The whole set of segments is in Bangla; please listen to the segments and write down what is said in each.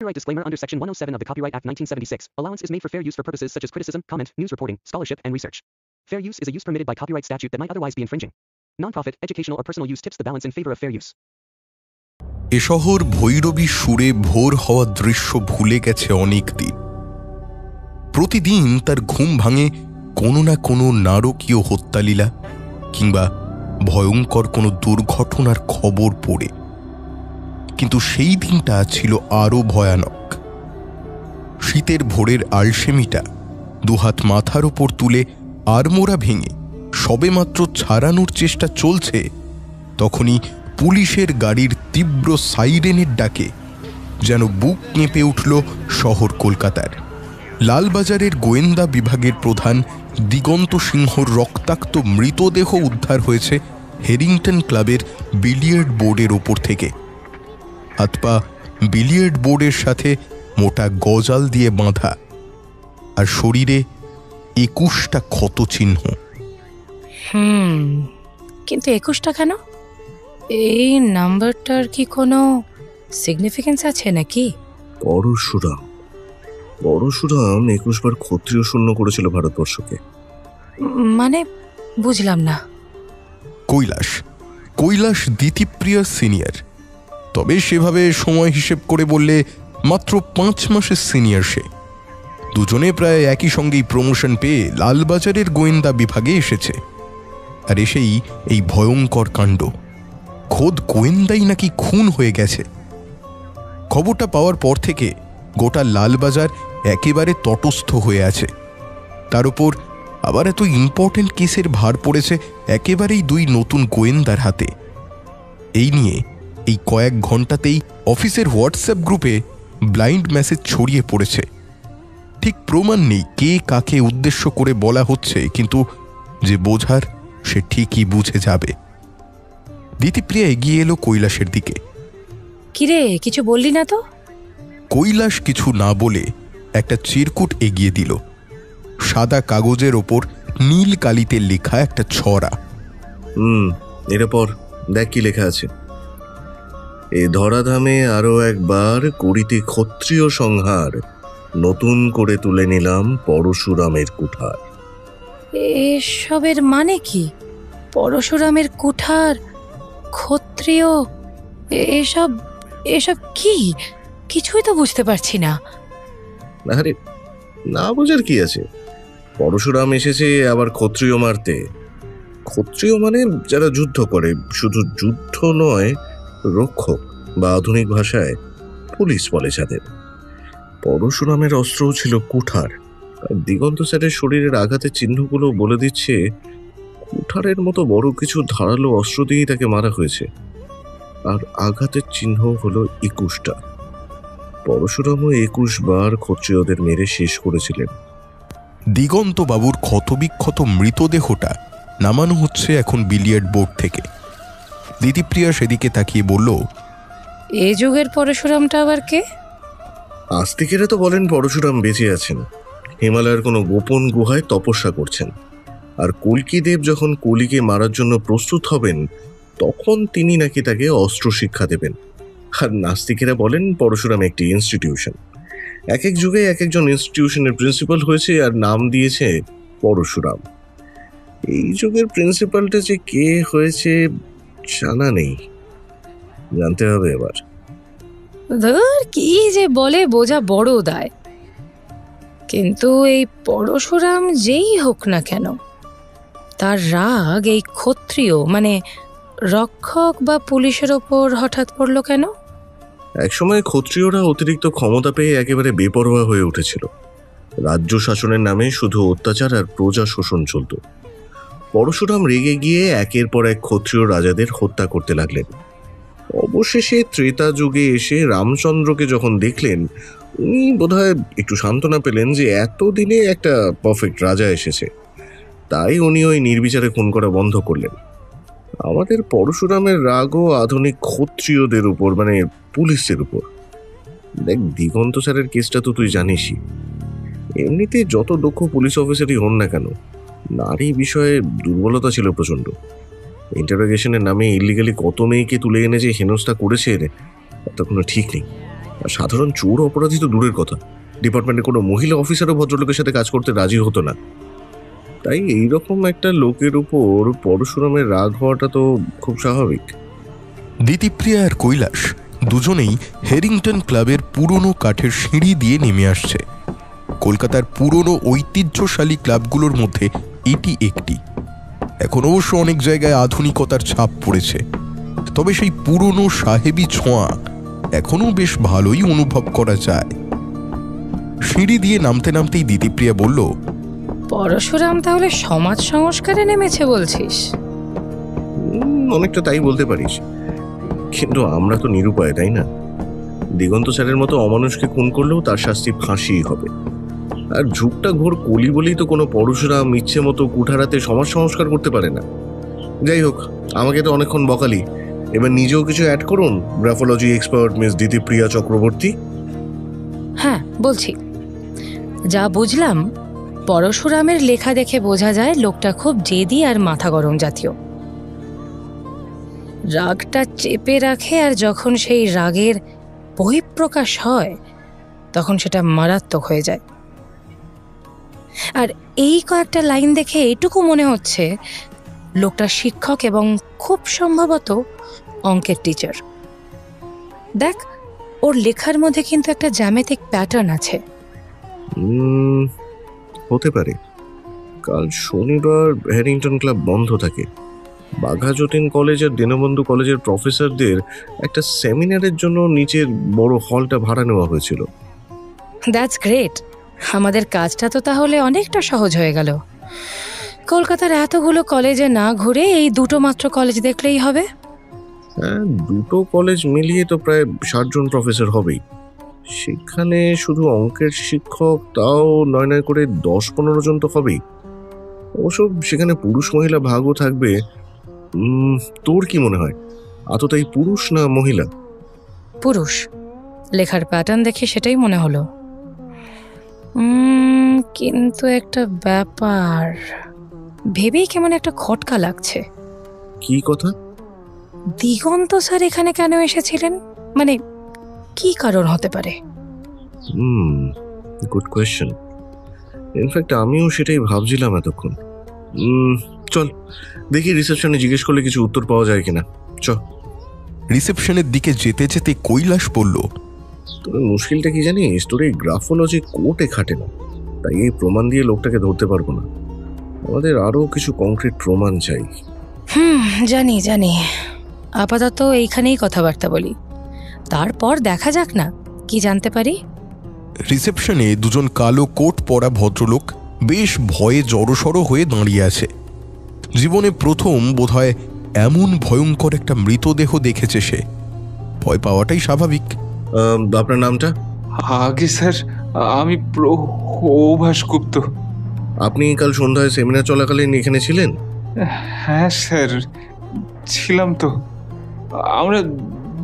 Copyright disclaimer under Section 107 of the Copyright Act 1976. Allowance is made for fair use for purposes such as criticism, comment, news reporting, scholarship, and research. Fair use is a use permitted by copyright statute that might otherwise be infringing. Non-profit, educational, or personal use tips the balance in favor of fair use. এ শহর ভৈরবী সুরে ভোর হওয়ার দৃশ্য ভুলে গেছে অনেক দিন। প্রতিদিন তার ঘুম ভাঙে কোনো না কোনো নারকীয় হত্যালীলা কিংবা ভয়ঙ্কর কোনো দুর্ঘটনার খবর পড়ে। কিন্তু সেই দিনটা ছিল আরও ভয়ানক। শীতের ভোরের আলসেমিটা দুহাত মাথার ওপর তুলে আড়মোড়া ভেঙে সবেমাত্র ছাড়ানোর চেষ্টা চলছে, তখনই পুলিশের গাড়ির তীব্র সাইরেনের ডাকে যেন বুক কেঁপে উঠল শহর কলকাতার। লালবাজারের গোয়েন্দা বিভাগের প্রধান দিগন্ত সিংহর রক্তাক্ত মৃতদেহ উদ্ধার হয়েছে হেরিংটন ক্লাবের বিলিয়ার্ড বোর্ডের ওপর থেকে। হাত পা বিলিয়ার্ড বোর্ডের সাথে মোটা গজাল দিয়ে বাঁধা, আর শরীরে 21টা ক্ষত চিহ্ন। কিন্তু 21টা কেন? এই নাম্বারটার কি কোনো সিগনিফিকেন্স আছে নাকি? পরশুরাম 21 বার ক্ষত্রিয় শূন্য করেছিল ভারতবর্ষকে। মানে বুঝলাম না। কৈলাস দিতিপ্রিয়া সিনিয়র, তবে সেভাবে সময় হিসেব করে বললে মাত্র 5 মাসের সিনিয়র সে। দুজনে প্রায় একই সঙ্গেই প্রমোশন পেয়ে লালবাজারের গোয়েন্দা বিভাগে এসেছে। আর এসেই এই ভয়ঙ্কর কাণ্ড। খোদ গোয়েন্দাই নাকি খুন হয়ে গেছে। খবরটা পাওয়ার পর থেকে গোটা লালবাজার একেবারে তটস্থ হয়ে আছে। তার উপর আবার এত ইম্পর্টেন্ট কেসের ভার পড়েছে একেবারেই 2 নতুন গোয়েন্দার হাতে। এই নিয়ে এই কয়েক ঘন্টাতেই অফিসের হোয়াটসঅ্যাপ গ্রুপে ব্লাইন্ড মেসেজ ছড়িয়ে পড়েছে। ঠিক প্রমাণ নেই কে কাকে উদ্দেশ্য করে বলা হচ্ছে, কিন্তু যে বোঝার সে ঠিকই বুঝে যাবে। দিতিপ্রিয়া এগিয়ে এলো কৈলাসের দিকে। কিরে, কিছু বললি না তো? কৈলাস কিছু না বলে একটা চিরকুট এগিয়ে দিল। সাদা কাগজের ওপর নীল কালিতে লেখা একটা ছড়া। এরপর দেখ কি লেখা আছে। এ ধরাধামে আরো একবার করিতে ক্ষত্রিয় সংহার, নতুন করে তুলে নিলাম পরশুরামের কুঠার। এসবের মানে কি? পরশুরামের কুঠার, ক্ষত্রিয়, এসব কি? কিছুই তো বুঝতে পারছি না। আরে না বোঝার কি আছে? পরশুরাম এসেছে আবার ক্ষত্রিয় মারতে। ক্ষত্রিয় মানে যারা যুদ্ধ করে, শুধু যুদ্ধ নয়, রক্ষক বা আধুনিক ভাষায় পুলিশ বলে যাদের। পরশুরামের অস্ত্রও ছিল কুঠার। দিগন্ত স্যারের শরীরের আঘাতের চিহ্নগুলো বলে দিচ্ছে কুঠারের মতো বড় কিছু ধারালো অস্ত্র দিয়েই তাকে মারা হয়েছে। আর আঘাতের চিহ্ন হলো 21টা। পরশুরামও 21 বার ক্ষত্রিয়দের মেরে শেষ করেছিলেন। দিগন্ত বাবুর ক্ষতবিক্ষত মৃতদেহটা নামানো হচ্ছে এখন বিলিয়ার্ড বোর্ড থেকে। দিতিপ্রিয়া সেদিকে তাকিয়ে বলল, এ যুগের পরশুরামটা আবার কে? আস্তিকেরা তো বলেন পরশুরাম বেঁচে আছেন, হিমালয়ের কোনো গোপন গুহায় তপস্যা করছেন। আর কল্কি দেব যখন কলিকে মারার জন্য প্রস্তুত হবেন, তখন তিনি নাকি তাকে অস্ত্র শিক্ষা দেবেন। আর নাস্তিকেরা বলেন পরশুরাম একটি ইনস্টিটিউশন। এক এক যুগে এক একজন ইনস্টিটিউশনের প্রিন্সিপাল হয়েছে আর নাম দিয়েছে পরশুরাম। এই যুগের প্রিন্সিপালটা যে কে হয়েছে জানা নেই, জানতে হবে এবার। কি যে বলে বোঝা বড় দায়। কিন্তু এই পরশুরাম যেই হোক না কেন, তার রাগ এই ক্ষত্রিয় মানে রক্ষক বা পুলিশের ওপর হঠাৎ পড়লো কেন? একসময় ক্ষত্রিয়রা অতিরিক্ত ক্ষমতা পেয়ে একেবারে বেপরোয়া হয়ে উঠেছিল। রাজ্য শাসনের নামে শুধু অত্যাচার আর প্রজা শোষণ চলত। পরশুরাম রেগে গিয়ে একের পর এক ক্ষত্রিয় রাজাদের হত্যা করতে লাগলেন। অবশেষে ত্রেতা যুগে এসে রামচন্দ্রকে যখন দেখলেন, উনি বোধহয় একটু সান্ত্বনা পেলেন যে এতদিনে একটা পারফেক্ট রাজা এসেছে। তাই উনি ওই নির্বিচারে খুন করা বন্ধ করলেন। আমাদের পরশুরামের রাগও আধুনিক ক্ষত্রিয়দের উপর, মানে পুলিশের উপর। দেখ, দিগন্ত স্যারের কেসটা তো তুই জানিসই। এমনিতে যত দক্ষ পুলিশ অফিসারই হন না কেন, নারী বিষয়ে দুর্বলতা ছিল প্রচণ্ড। ইন্টারোগেশনের নামে ইলিগালি কত মেয়েকে তুলে এনে যে হেনস্থা করেছে তা কোনো ঠিক নেই। আর সাধারণ চোর অপরাধী তো দূরের কথা, ডিপার্টমেন্টে কোনো মহিলা অফিসারও ভদ্রলোকের সাথে কাজ করতে রাজি হতো না। তাই এইরকম একটা লোকের উপর পরশুরামের রাগ হওয়াটা তো খুব স্বাভাবিক। দিতিপ্রিয়া আর কৈলাস দুজনেই হেরিংটন ক্লাবের পুরনো কাঠের সিঁড়ি দিয়ে নেমে আসছে। কলকাতার পুরনো ঐতিহ্যশালী ক্লাবগুলোর মধ্যে এটি একটি। এখন অবশ্য অনেক জায়গায় আধুনিকতার ছাপ পড়েছে, তবে সেই পুরনো সাহেবি ছোঁয়া এখনো বেশ ভালোই অনুভব করা যায়। সিঁড়ি দিয়ে নামতে নামতেই দিতিপ্রিয়া বলল, পরশুরাম তাহলে সমাজ সংস্কারে নেমেছে বলছিস? অনেকটা তাই বলতে পারিস, কিন্তু আমরা তো নিরুপায়, তাই না? দিগন্ত স্যারের মতো অমানুষকে খুন করলেও তার শাস্তি ফাঁসিই হবে। আর ঝুঁকটা ঘোর কলি বলেই তো কোনো পরশুরাম ইচ্ছে মতো কুঠারাতে সমাজ সংস্কার করতে পারে না। যাই হোক, আমাকে তো অনেকক্ষণ বকালি, এবার নিজেও কিছু অ্যাড করুন, graphology expert miss Ditipriya Chakraborty. হ্যাঁ, বলছি। যা বুঝলাম, পরশুরামের লেখা দেখে বোঝা যায় লোকটা খুব জেদি আর মাথা গরম জাতীয়। রাগটা চেপে রাখে, আর যখন সেই রাগের বহিঃপ্রকাশ হয় তখন সেটা মারাত্মক হয়ে যায়। আর এই কয়েকটা লাইন দেখে এইটুকু মনে হচ্ছে লোকটা শিক্ষক এবং খুব সম্ভবত অঙ্কের টিচার। দেখ, ওর লেখার মধ্যে কিন্তু একটা জ্যামিতিক প্যাটার্ন আছে। হতে পারে। কাল শনিবার হ্যারিংটন ক্লাব বন্ধ থাকে। বাঘাযতীন কলেজ আর দীনবন্ধু কলেজের প্রফেসরদের একটা সেমিনারের জন্য নিচের বড় হলটা ভাড়া নেওয়া হয়েছিল। That's great. আমাদের কাজটা তো তাহলে অনেকটা সহজ হয়ে গেল। কলকাতার এতগুলো কলেজে না ঘুরে এই দুটো মাত্র কলেজ দেখলেই হবে। হ্যাঁ, দুটো কলেজ মিলিয়ে তো প্রায় 60 জন প্রফেসর হবেই। সেখানে শুধু অঙ্কের শিক্ষক তাও নয় করে 10-15 জন তো হবেই। অবশ্য সেখানে পুরুষ মহিলা ভাগও থাকবে। তোর কি মনে হয়, আততাই পুরুষ না মহিলা? পুরুষ। লেখার প্যাটার্ন দেখে সেটাই মনে হলো। কিন্তু একটা ব্যাপার ভেবেই কেমন একটা খটকা লাগছে। কি কথা? দিগন্ত স্যার এখানে কেন এসেছিলেন? মানে কি কারণ হতে পারে? Good question. ইনফ্যাক্ট আমিও সেটাই ভাবছিলাম এতক্ষণ। চল দেখি রিসেপশনে জিজ্ঞেস করলে কিছু উত্তর পাওয়া যায় কিনা। চল। রিসেপশনের দিকে যেতে যেতে কৈলাস বলল, তবে মুশকিলটা কি জানিস, তোর এই গ্রাফোলজি কোর্টে খাটে না, তাই এই প্রমাণ দিয়ে লোকটাকে ধরতে পারবো না। আমাদের আরো কিছু কংক্রিট প্রমাণ চাই। জানি জানি। আপাতত এইখানেই কথাবার্তা বলি, তারপর দেখা যাক না কি জানতে পারি। রিসেপশনে দুজন কালো কোট পরা ভদ্রলোক বেশ ভয়ে জড়সড় হয়ে দাঁড়িয়ে আছে। জীবনে প্রথম বোধহয় এমন ভয়ঙ্কর একটা মৃতদেহ দেখেছে সে। ভয় পাওয়াটাই স্বাভাবিক। আপনার নামটা? আগে স্যার, আমি প্রভাস গুপ্ত। আপনি কাল সন্ধ্যায় সেমিনার চলাকালীন এখানে ছিলেন? হ্যাঁ স্যার, ছিলাম তো। আমরা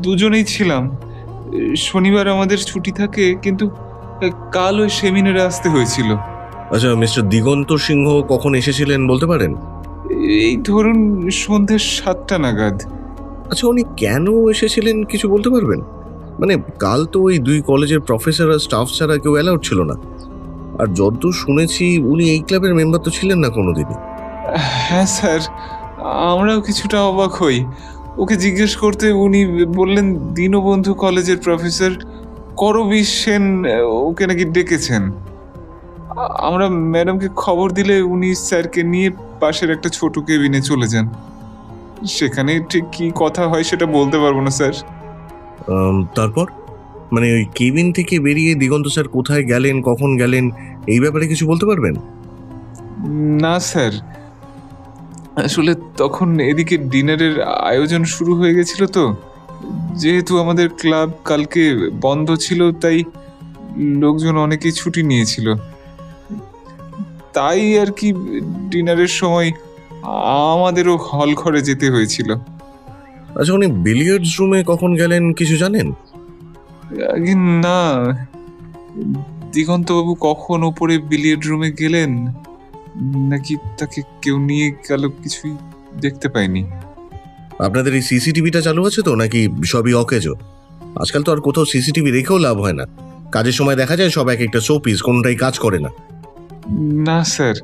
দুজনেই ছিলাম। শনিবার আমাদের ছুটি থাকে, কিন্তু কাল ওই সেমিনারে আসতে হয়েছিল। আচ্ছা, মিস্টার দিগন্ত সিংহ কখন এসেছিলেন বলতে পারেন? এই ধরুন সন্ধ্যে 7টা নাগাদ। আচ্ছা, উনি কেন এসেছিলেন কিছু বলতে পারবেন? মানে কাল তো ওই দুই কলেজের প্রফেসর আর স্টাফ ছাড়া কেউ অ্যালাউড ছিল না। আর যতদূর শুনেছি উনি এই ক্লাবের মেম্বার তো ছিলেন না কোনোদিনই। হ্যাঁ স্যার, আমরাও কিছুটা অবাক হই। ওকে জিজ্ঞেস করতে উনি বললেন দীনবন্ধু কলেজের প্রফেসর করবীর সেন ওকে নাকি ডেকেছেন। আমরা ম্যাডামকে খবর দিলে উনি স্যারকে নিয়ে পাশের একটা ছোট কেবিনে চলে যান। সেখানে ঠিক কি কথা হয় সেটা বলতে পারবো না স্যার। তারপর মানে ওই কেবিন থেকে বেরিয়ে দিগন্ত স্যার কোথায় গেলেন, কখন গেলেন, এই ব্যাপারে কিছু বলতে পারবেন? না স্যার, আসলে তখন এদিকে ডিনারের আয়োজন শুরু হয়ে গেছিল তো। যেহেতু আমাদের ক্লাব কালকে বন্ধ ছিল, তাই লোকজন অনেকেই ছুটি নিয়েছিল। তাই আর কি ডিনারের সময় আমাদেরও হল ঘরে যেতে হয়েছিল। আচ্ছা, উনি বিলিয়ার্ডস রুমে কখন গেলেন কিছু জানেন? না, দিগন্তবাবু কখন ওপরে বিলিয়ার্ড রুমে গেলেন নাকি তাকে কেউ নিয়ে গেল কিছুই দেখতে পাইনি। আপনাদের এই সিসিটিভিটা চালু আছে তো, নাকি সবই অকেজো? আজকাল তো আর কোথাও সিসিটিভি রেখেও লাভ হয় না, কাজের সময় দেখা যায় সব এক একটা শোপিস, কোনটাই কাজ করে না। না স্যার,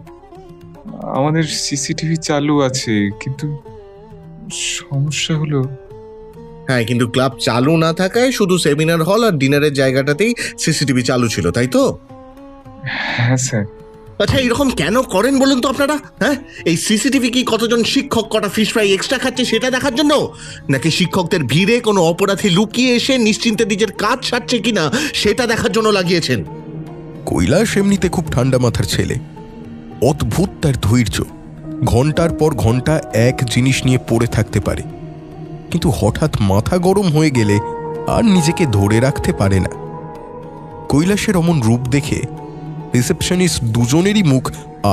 আমাদের সিসিটিভি চালু আছে, কিন্তু সমস্যা হলো। হ্যাঁ, কিন্তু ক্লাব চালু না থাকায় শুধু সেমিনার হল আর ডিনারের জায়গাটাতেই সিসিটিভি চালু ছিল, তাই তো? হ্যাঁ স্যার। আচ্ছা, এরকম কেন করেন বলুন তো আপনারা? হ্যাঁ, এই সিসিটিভি কি কতজন শিক্ষক কটা ফিশ ফ্রাই এক্সট্রা খাচ্ছে সেটা দেখার জন্য, নাকি শিক্ষকদের ভিড়ে কোনো অপরাধী লুকিয়ে এসে নিশ্চিন্তে নিজের কাজ সারছে কিনা সেটা দেখার জন্য লাগিয়েছেন? কৈলাস এমনিতে খুব ঠান্ডা মাথার ছেলে, অদ্ভুত তার ধৈর্য। ঘন্টার পর ঘন্টা এক জিনিস নিয়ে পড়ে থাকতে পারে, কিন্তু হঠাৎ মাথা গরম হয়ে গেলে আর নিজেকে ধরে রাখতে পারে না। কৈলাসের অমন রূপ দেখে রিসেপশনিস্ট দুজনেরই মুখ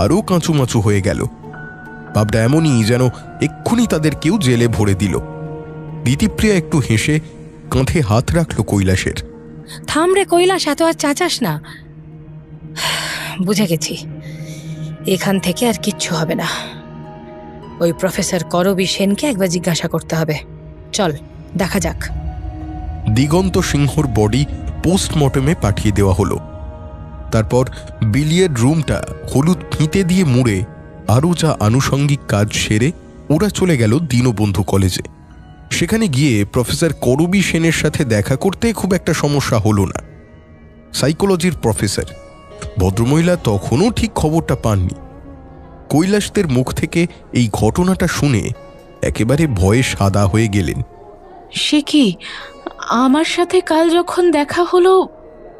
আরও কাঁচুমাচু হয়ে গেল। ভাবটা এমনই যেন এক্ষুনি তাদের কেউ জেলে ভরে দিল। দিতিপ্রিয়া একটু হেসে কাঁধে হাত রাখল কৈলাসের। থাম রে কৈলাস, এত আর চাচাস না। বুঝে গেছি, এখান থেকে আর কিচ্ছু হবে না। ওই প্রফেসর করবী সেনকে একবার জিজ্ঞাসা করতে হবে। চল দেখা যাক। দিগন্ত সিংহর বডি পোস্টমর্টমে পাঠিয়ে দেওয়া হলো। তারপর বিলিয়ার্ড রুমটা হলুদ ফিতে দিয়ে মুড়ে আরও যা আনুষঙ্গিক কাজ সেরে ওরা চলে গেল দীনবন্ধু কলেজে। সেখানে গিয়ে প্রফেসর করবী সেনের সাথে দেখা করতে খুব একটা সমস্যা হলো না। সাইকোলজির প্রফেসর ভদ্রমহিলা তখনও ঠিক খবরটা পাননি। কৈলাসদের মুখ থেকে এই ঘটনাটা শুনে একেবারে ভয়ে সাদা হয়ে গেলেন। সে কি, আমার সাথে কাল যখন দেখা হলো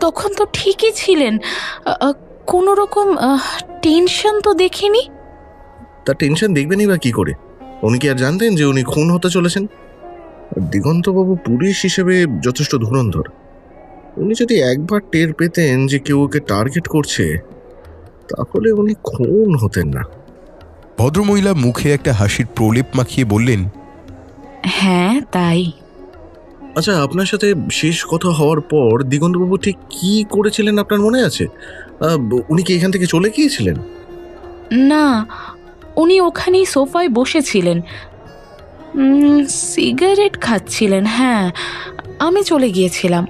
তখন তো ঠিকই ছিলেন, কোনো রকম টেনশন তো দেখিনি। তার টেনশন দেখবেনই বা কি করে? উনি কি আর জানতেন যে উনি খুন হতে চলেছেন? দিগন্তবাবু পুলিশ হিসেবে যথেষ্ট ধুরন্ধর। উনি যদি একবার টের পেতেন যে কেউ ওকে টার্গেট করছে, তাহলে উনি খুন হতেন না। ভদ্রমহিলা মুখে একটা হাসির প্রলেপ মাখিয়ে বললেন, হ্যাঁ তাই। আচ্ছা, আপনার সাথে শেষ কথা হওয়ার পর দিগন্তবাবু ঠিক কি করেছিলেন আপনার মনে আছে? উনি কি এখান থেকে চলে গিয়েছিলেন? না, উনি ওখানেই সোফায় বসেছিলেন, সিগারেট খাচ্ছিলেন। হ্যাঁ, আমি চলে গিয়েছিলাম।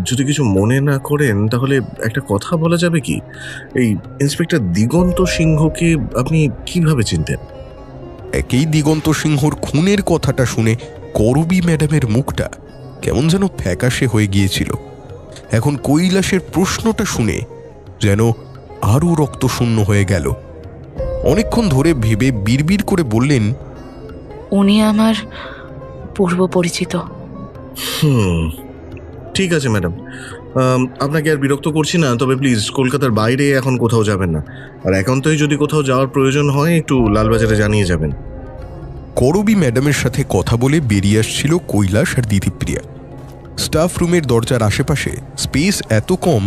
যদি কিছু মনে না করেন তাহলে একটা কথা বলা যাবে কি? এই ইন্সপেক্টর দিগন্ত সিংহকে আপনি কিভাবে চিনতেন? একেই দিগন্ত সিংহর খুনের কথাটা শুনে করবী ম্যাডামের মুখটা কেমন যেন ফ্যাকাশে হয়ে গিয়েছিল। এখন কৈলাসের প্রশ্নটা শুনে যেন আরও রক্তশূন্য হয়ে গেল। অনেকক্ষণ ধরে ভেবে বিড়বিড় করে বললেন, উনি আমার পূর্ব পরিচিত। ঠিক আছে ম্যাডাম, আপনাকে আর বিরক্ত করছি না, তবে প্লিজ কলকাতার বাইরে এখন কোথাও যাবেন না। আর একান্তই যদি কোথাও যাওয়ার প্রয়োজন হয় একটু লালবাজারে জানিয়ে যাবেন। করবী ম্যাডামের সাথে কথা বলে বেরিয়ে আসছিল কৈলাস আর দিতিপ্রিয়া। স্টাফ রুমের দরজার আশেপাশে স্পেস এত কম,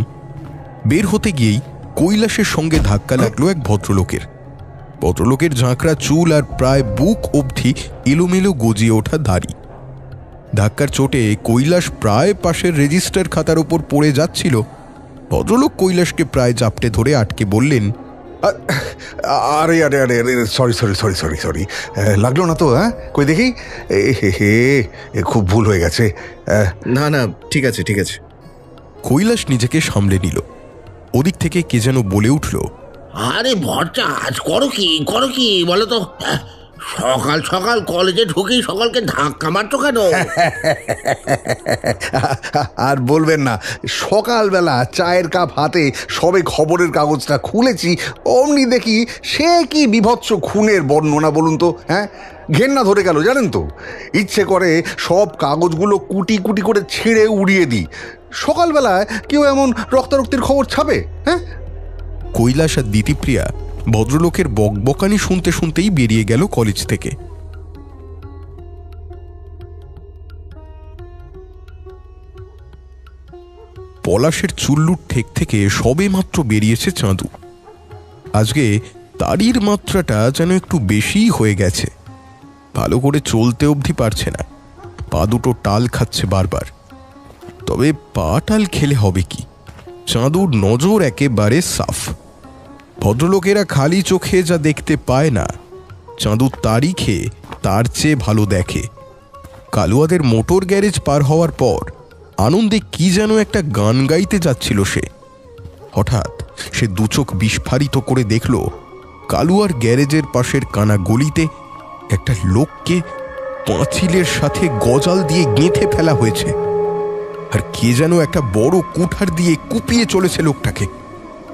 বের হতে গিয়েই কৈলাসের সঙ্গে ধাক্কা লাগলো এক ভদ্রলোকের। ভদ্রলোকের ঝাঁকড়া চুল আর প্রায় বুক অবধি এলোমেলো গজিয়ে ওঠা দাড়ি। ধাক্কার চোটে কৈলাস প্রায় পাশের রেজিস্টার খাতার ওপর পড়ে যাচ্ছিল। ভদ্রলোক কৈলাসকে প্রায় জাপটে ধরে আটকে বললেন, আরে আরে আরে আরে sorry sorry sorry sorry sorry লাগলো না তো? হ্যাঁ, কই দেখি। হে খুব ভুল হয়ে গেছে। না না, ঠিক আছে ঠিক আছে। কৈলাস নিজেকে সামলে নিল। ওদিক থেকে কে যেন বলে উঠল, আরে ভট্টাচ, করো কি বলো তো? সকাল সকাল কলেজে ঢুকেই সকলকে ধাক্কা মারছো কেন? আর বলবেন না, সকালবেলা চায়ের কাপ হাতে সবে খবরের কাগজটা খুলেছি, অমনি দেখি সে কি বিভৎস খুনের বর্ণনা বলুন তো। হ্যাঁ, ঘেন্না ধরে গেল জানেন তো। ইচ্ছে করে সব কাগজগুলো কুটি কুটি করে ছিঁড়ে উড়িয়ে দিই। সকালবেলায় কেউ এমন রক্তারক্তির খবর ছাপে? হ্যাঁ। কৈলাস আর দিতিপ্রিয়া ভদ্রলোকের বকবকানি শুনতে শুনতেই বেরিয়ে গেল কলেজ থেকে। পলাশের চুল্লুর ঠেক থেকে সবে মাত্র বেরিয়েছে চাঁদু। আজকে তারির মাত্রাটা যেন একটু বেশিই হয়ে গেছে। ভালো করে চলতে অবধি পারছে না, পা দুটো টাল খাচ্ছে বারবার। তবে পা টাল খেলে হবে কি? চাঁদুর নজর একেবারে সাফ। ভদ্রলোকেরা খালি চোখে যা দেখতে পায় না, চাঁদু তারিখে তার চেয়ে ভালো দেখে। কালুয়াদের মোটর গ্যারেজ পার হওয়ার পর আনন্দে কি যেন একটা গান গাইতে যাচ্ছিল সে। হঠাৎ সে দুচোখ বিস্ফারিত করে দেখল কালুয়ার গ্যারেজের পাশের কানা গলিতে একটা লোককে পাঁচিলের সাথে গজাল দিয়ে গেঁথে ফেলা হয়েছে, আর কে যেন একটা বড় কুঠার দিয়ে কুপিয়ে চলেছে লোকটাকে।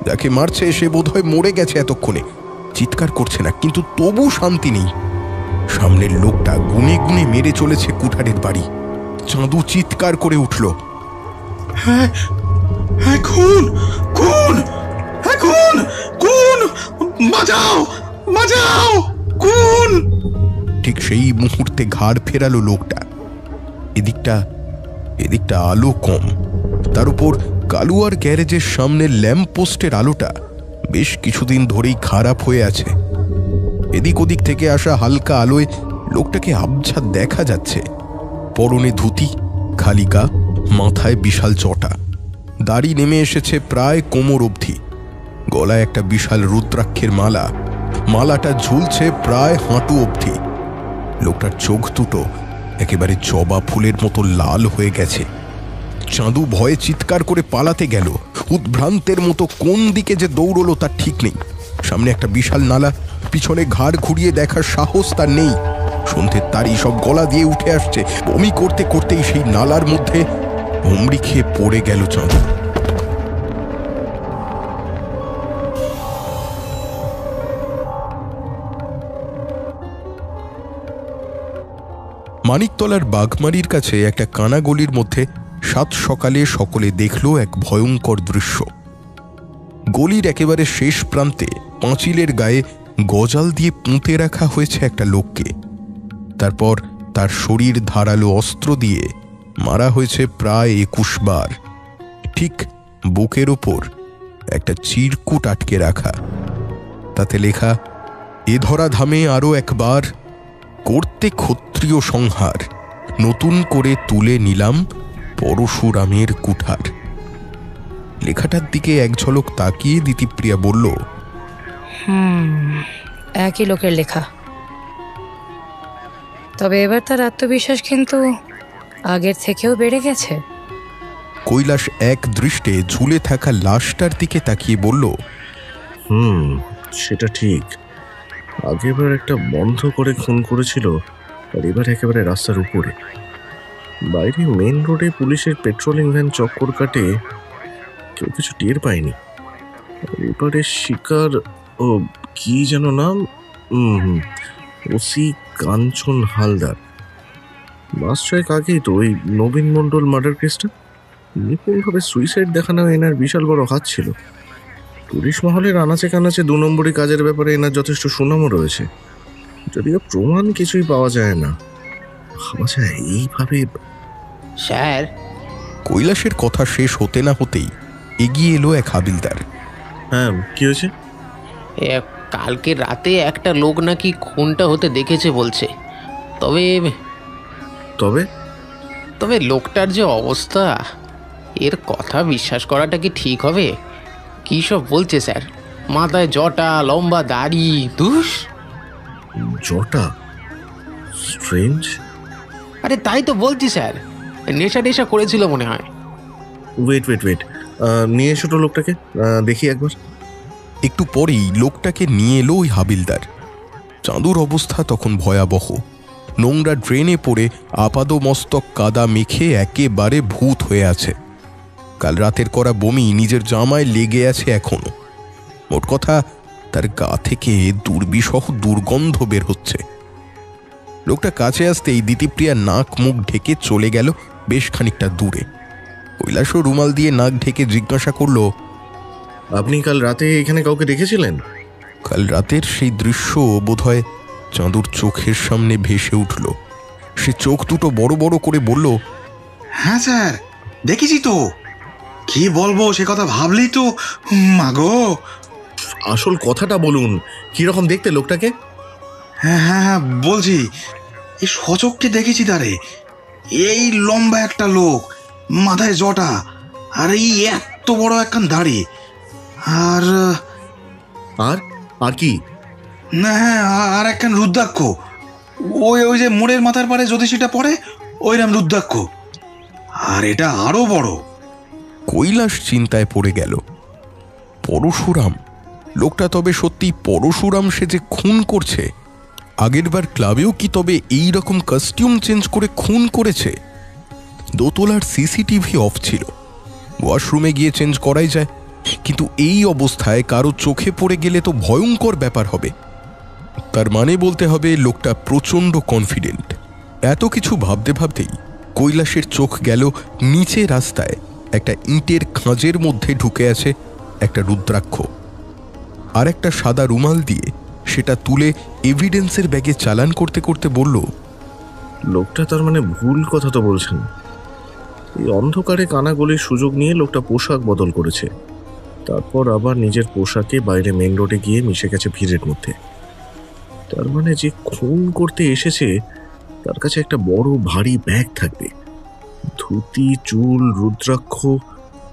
যাকে মারছে সে বোধহয় মরে গেছে এতক্ষণে, চিৎকার করছে না, কিন্তু তবু শান্তি নেই। সামনের লোকটা গুনে গুনে মেরে চলেছে কুঠারের বাড়ি। চাঁদু চিৎকার করে উঠল, হ্যাঁ হ্যাঁ, খুন খুন, হ্যাঁ খুন খুন, বাঁচাও বাঁচাও, খুন। ঠিক সেই মুহূর্তে ঘাড় ফেরালো লোকটা। এদিকটা আলো কম, তার উপর কালুয়ার গ্যারেজের সামনে ল্যাম্পপোস্টের আলোটা বেশ কিছুদিন ধরেই খারাপ হয়ে আছে। এদিক ওদিক থেকে আসা হালকা আলোয় লোকটাকে আবছা দেখা যাচ্ছে। পরনে ধুতি, খালি গা, মাথায় বিশাল চটা, দাড়ি নেমে এসেছে প্রায় কোমর অবধি, গলায় একটা বিশাল রুদ্রাক্ষের মালা, মালাটা ঝুলছে প্রায় হাঁটু অবধি। লোকটার চোখ দুটো একেবারে জবা ফুলের মতো লাল হয়ে গেছে। চাঁদু ভয়ে চিৎকার করে পালাতে গেল, উদ্ভ্রান্তের মতো কোন দিকে যে দৌড়লো তার ঠিক নেই। সামনে একটা বিশাল নালা, পিছনে ঘাড় ঘুরিয়ে দেখার সাহস তার নেই। সন্ধ্যের তারই সব গলা দিয়ে উঠে আসছে। বমি করতে করতেই সেই নালার মধ্যে হুমড়ি খেয়ে পড়ে গেল চাঁদু। মানিকতলার বাঘমারির কাছে একটা কানাগলির মধ্যে সাত সকালে সকলে দেখল এক ভয়ঙ্কর দৃশ্য। গলির একেবারে শেষ প্রান্তে পাঁচিলের গায়ে গজাল দিয়ে পুঁতে রাখা হয়েছে একটা লোককে। তারপর তার শরীর ধারালো অস্ত্র দিয়ে মারা হয়েছে প্রায় 21 বার। ঠিক বুকের ওপর একটা চিরকুট আটকে রাখা, তাতে লেখা, এ ধরা ধামে আরও একবার করতে ক্ষত্রিয় সংহার, নতুন করে তুলে নিলাম পরশুরামের কুঠার। লেখাটার দিকে এক ঝলক তাকিয়ে দিতিপ্রিয়া বলল, একই লোকের লেখা, তবে এবার তার আত্মবিশ্বাস কিন্তু আগের থেকেও বেড়ে গেছে। কৈলাস এক দৃষ্টে ঝুলে থাকা লাশটার দিকে তাকিয়ে বলল, সেটা ঠিক। আগেবার একটা বন্ধ করে খুন করেছিল, আর এবার একেবারে রাস্তার উপরে। বাইরে মেন রোডে পুলিশের পেট্রোলিং ভ্যান চক্কর কাটে, কেউ কিছু টের পায়নি। এবারে শিকার, ও কি যেন নাম, ওসি কাঞ্চন হালদার। মাস ছয়েক আগেই তো ওই নবীন মণ্ডল মার্ডার কেসটা। নিপুণভাবে সুইসাইড দেখানো এনার বিশাল বড় হাত ছিল। পুলিশ মহলের আনাচে কানাচে 2 নম্বরই কাজের ব্যাপারে এনার যথেষ্ট সুনামও রয়েছে, যদিও প্রমাণ কিছুই পাওয়া যায় না। ভাবা যায় এইভাবে। স্যার, কৈলাসের কথা শেষ হতে না হতেই এগিয়ে এলো এক হাবিলদার। হ্যাঁ, কি হয়েছে? কালকে রাতে একটা লোক নাকি খুনটা হতে দেখেছে বলছে। তবে তবে তবে লোকটার যে অবস্থা, এর কথা বিশ্বাস করাটা কি ঠিক হবে? কী সব বলছে স্যার, মাথায় জটা, লম্বা দাড়ি, দুষ জটা, স্ট্রেঞ্জ। আরে তাই তো বলছি স্যার, নেশা করেছিল মনে হয়। ওয়েট, নিয়ে এসো তো লোকটাকে, দেখি একবার। একটু পরেই লোকটাকে নিয়ে এলো ওই হাবিলদার। চাঁদুর অবস্থা তখন ভয়াবহ। নোংরা ড্রেনে পড়ে আপাদমস্তক কাদা মেখে একেবারে ভূত হয়ে আছে। কাল রাতের করা বমি নিজের জামায় লেগে আছে এখনো। মোট কথা, তার গা থেকে দুর্বিষহ দুর্গন্ধ বের হচ্ছে। লোকটা কাছে আসতেই দিতিপ্রিয়া নাক মুখ ঢেকে চলে গেল বেশ খানিকটা দূরে। কৈলাসও রুমাল দিয়ে নাক ঢেকে জিজ্ঞাসা করল, আপনি কাল রাতে এখানে কাউকে দেখেছিলেন? কাল রাতের সেই দৃশ্য বোধহয় চাঁদুর চোখের সামনে ভেসে উঠল। সে চোখ দুটো বড় বড় করে বলল, হ্যাঁ স্যার, দেখেছি তো। কি বলবো সে কথা ভাবলেই তো মাগো। আসল কথাটা বলুন, কিরকম দেখতে লোকটাকে? হ্যাঁ বলছি, এই সচক্ষে দেখেছি তারে। এই লম্বা একটা লোক, মাথায় জটা, আর এই এত বড় একখান দাড়ি। আর আর আর কি? না, হ্যাঁ, আর একখান রুদ্রাক্ষ। ওই যে মোড়ের মাথার পারে জ্যোতিষীটা পড়ে, ওইরাম রুদ্রাক্ষ, আর এটা আরো বড়। কৈলাস চিন্তায় পড়ে গেল। পরশুরাম, লোকটা তবে সত্যি পরশুরাম সে যে খুন করছে? আগেরবার ক্লাবেও কি তবে এই রকম কস্টিউম চেঞ্জ করে খুন করেছে? দোতলার সিসিটিভি অফ ছিল, ওয়াশরুমে গিয়ে চেঞ্জ করাই যায়, কিন্তু এই অবস্থায় কারো চোখে পড়ে গেলে তো ভয়ঙ্কর ব্যাপার হবে। তার মানে বলতে হবে লোকটা প্রচণ্ড কনফিডেন্ট। এত কিছু ভাবতে ভাবতেই কৈলাসের চোখ গেল নিচে রাস্তায় একটা ইঁটের খাঁজের মধ্যে ঢুকে আছে একটা রুদ্রাক্ষ। আর একটা সাদা রুমাল দিয়ে সেটা তুলে এভিডেন্সের ব্যাগে চালান করতে করতে বলল, লোকটা তার মানে ভুল কথা তো বলছেন। এই অন্ধকারে কানাগলির সুযোগ নিয়ে লোকটা পোশাক বদল করেছে, তারপর আবার নিজের পোশাকে বাইরে মেন রোডে গিয়ে মিশে গেছে ভিড়ের মধ্যে। তার মানে যে খুন করতে এসেছে তার কাছে একটা বড় ভারী ব্যাগ থাকবে, ধুতি, চুল, রুদ্রাক্ষ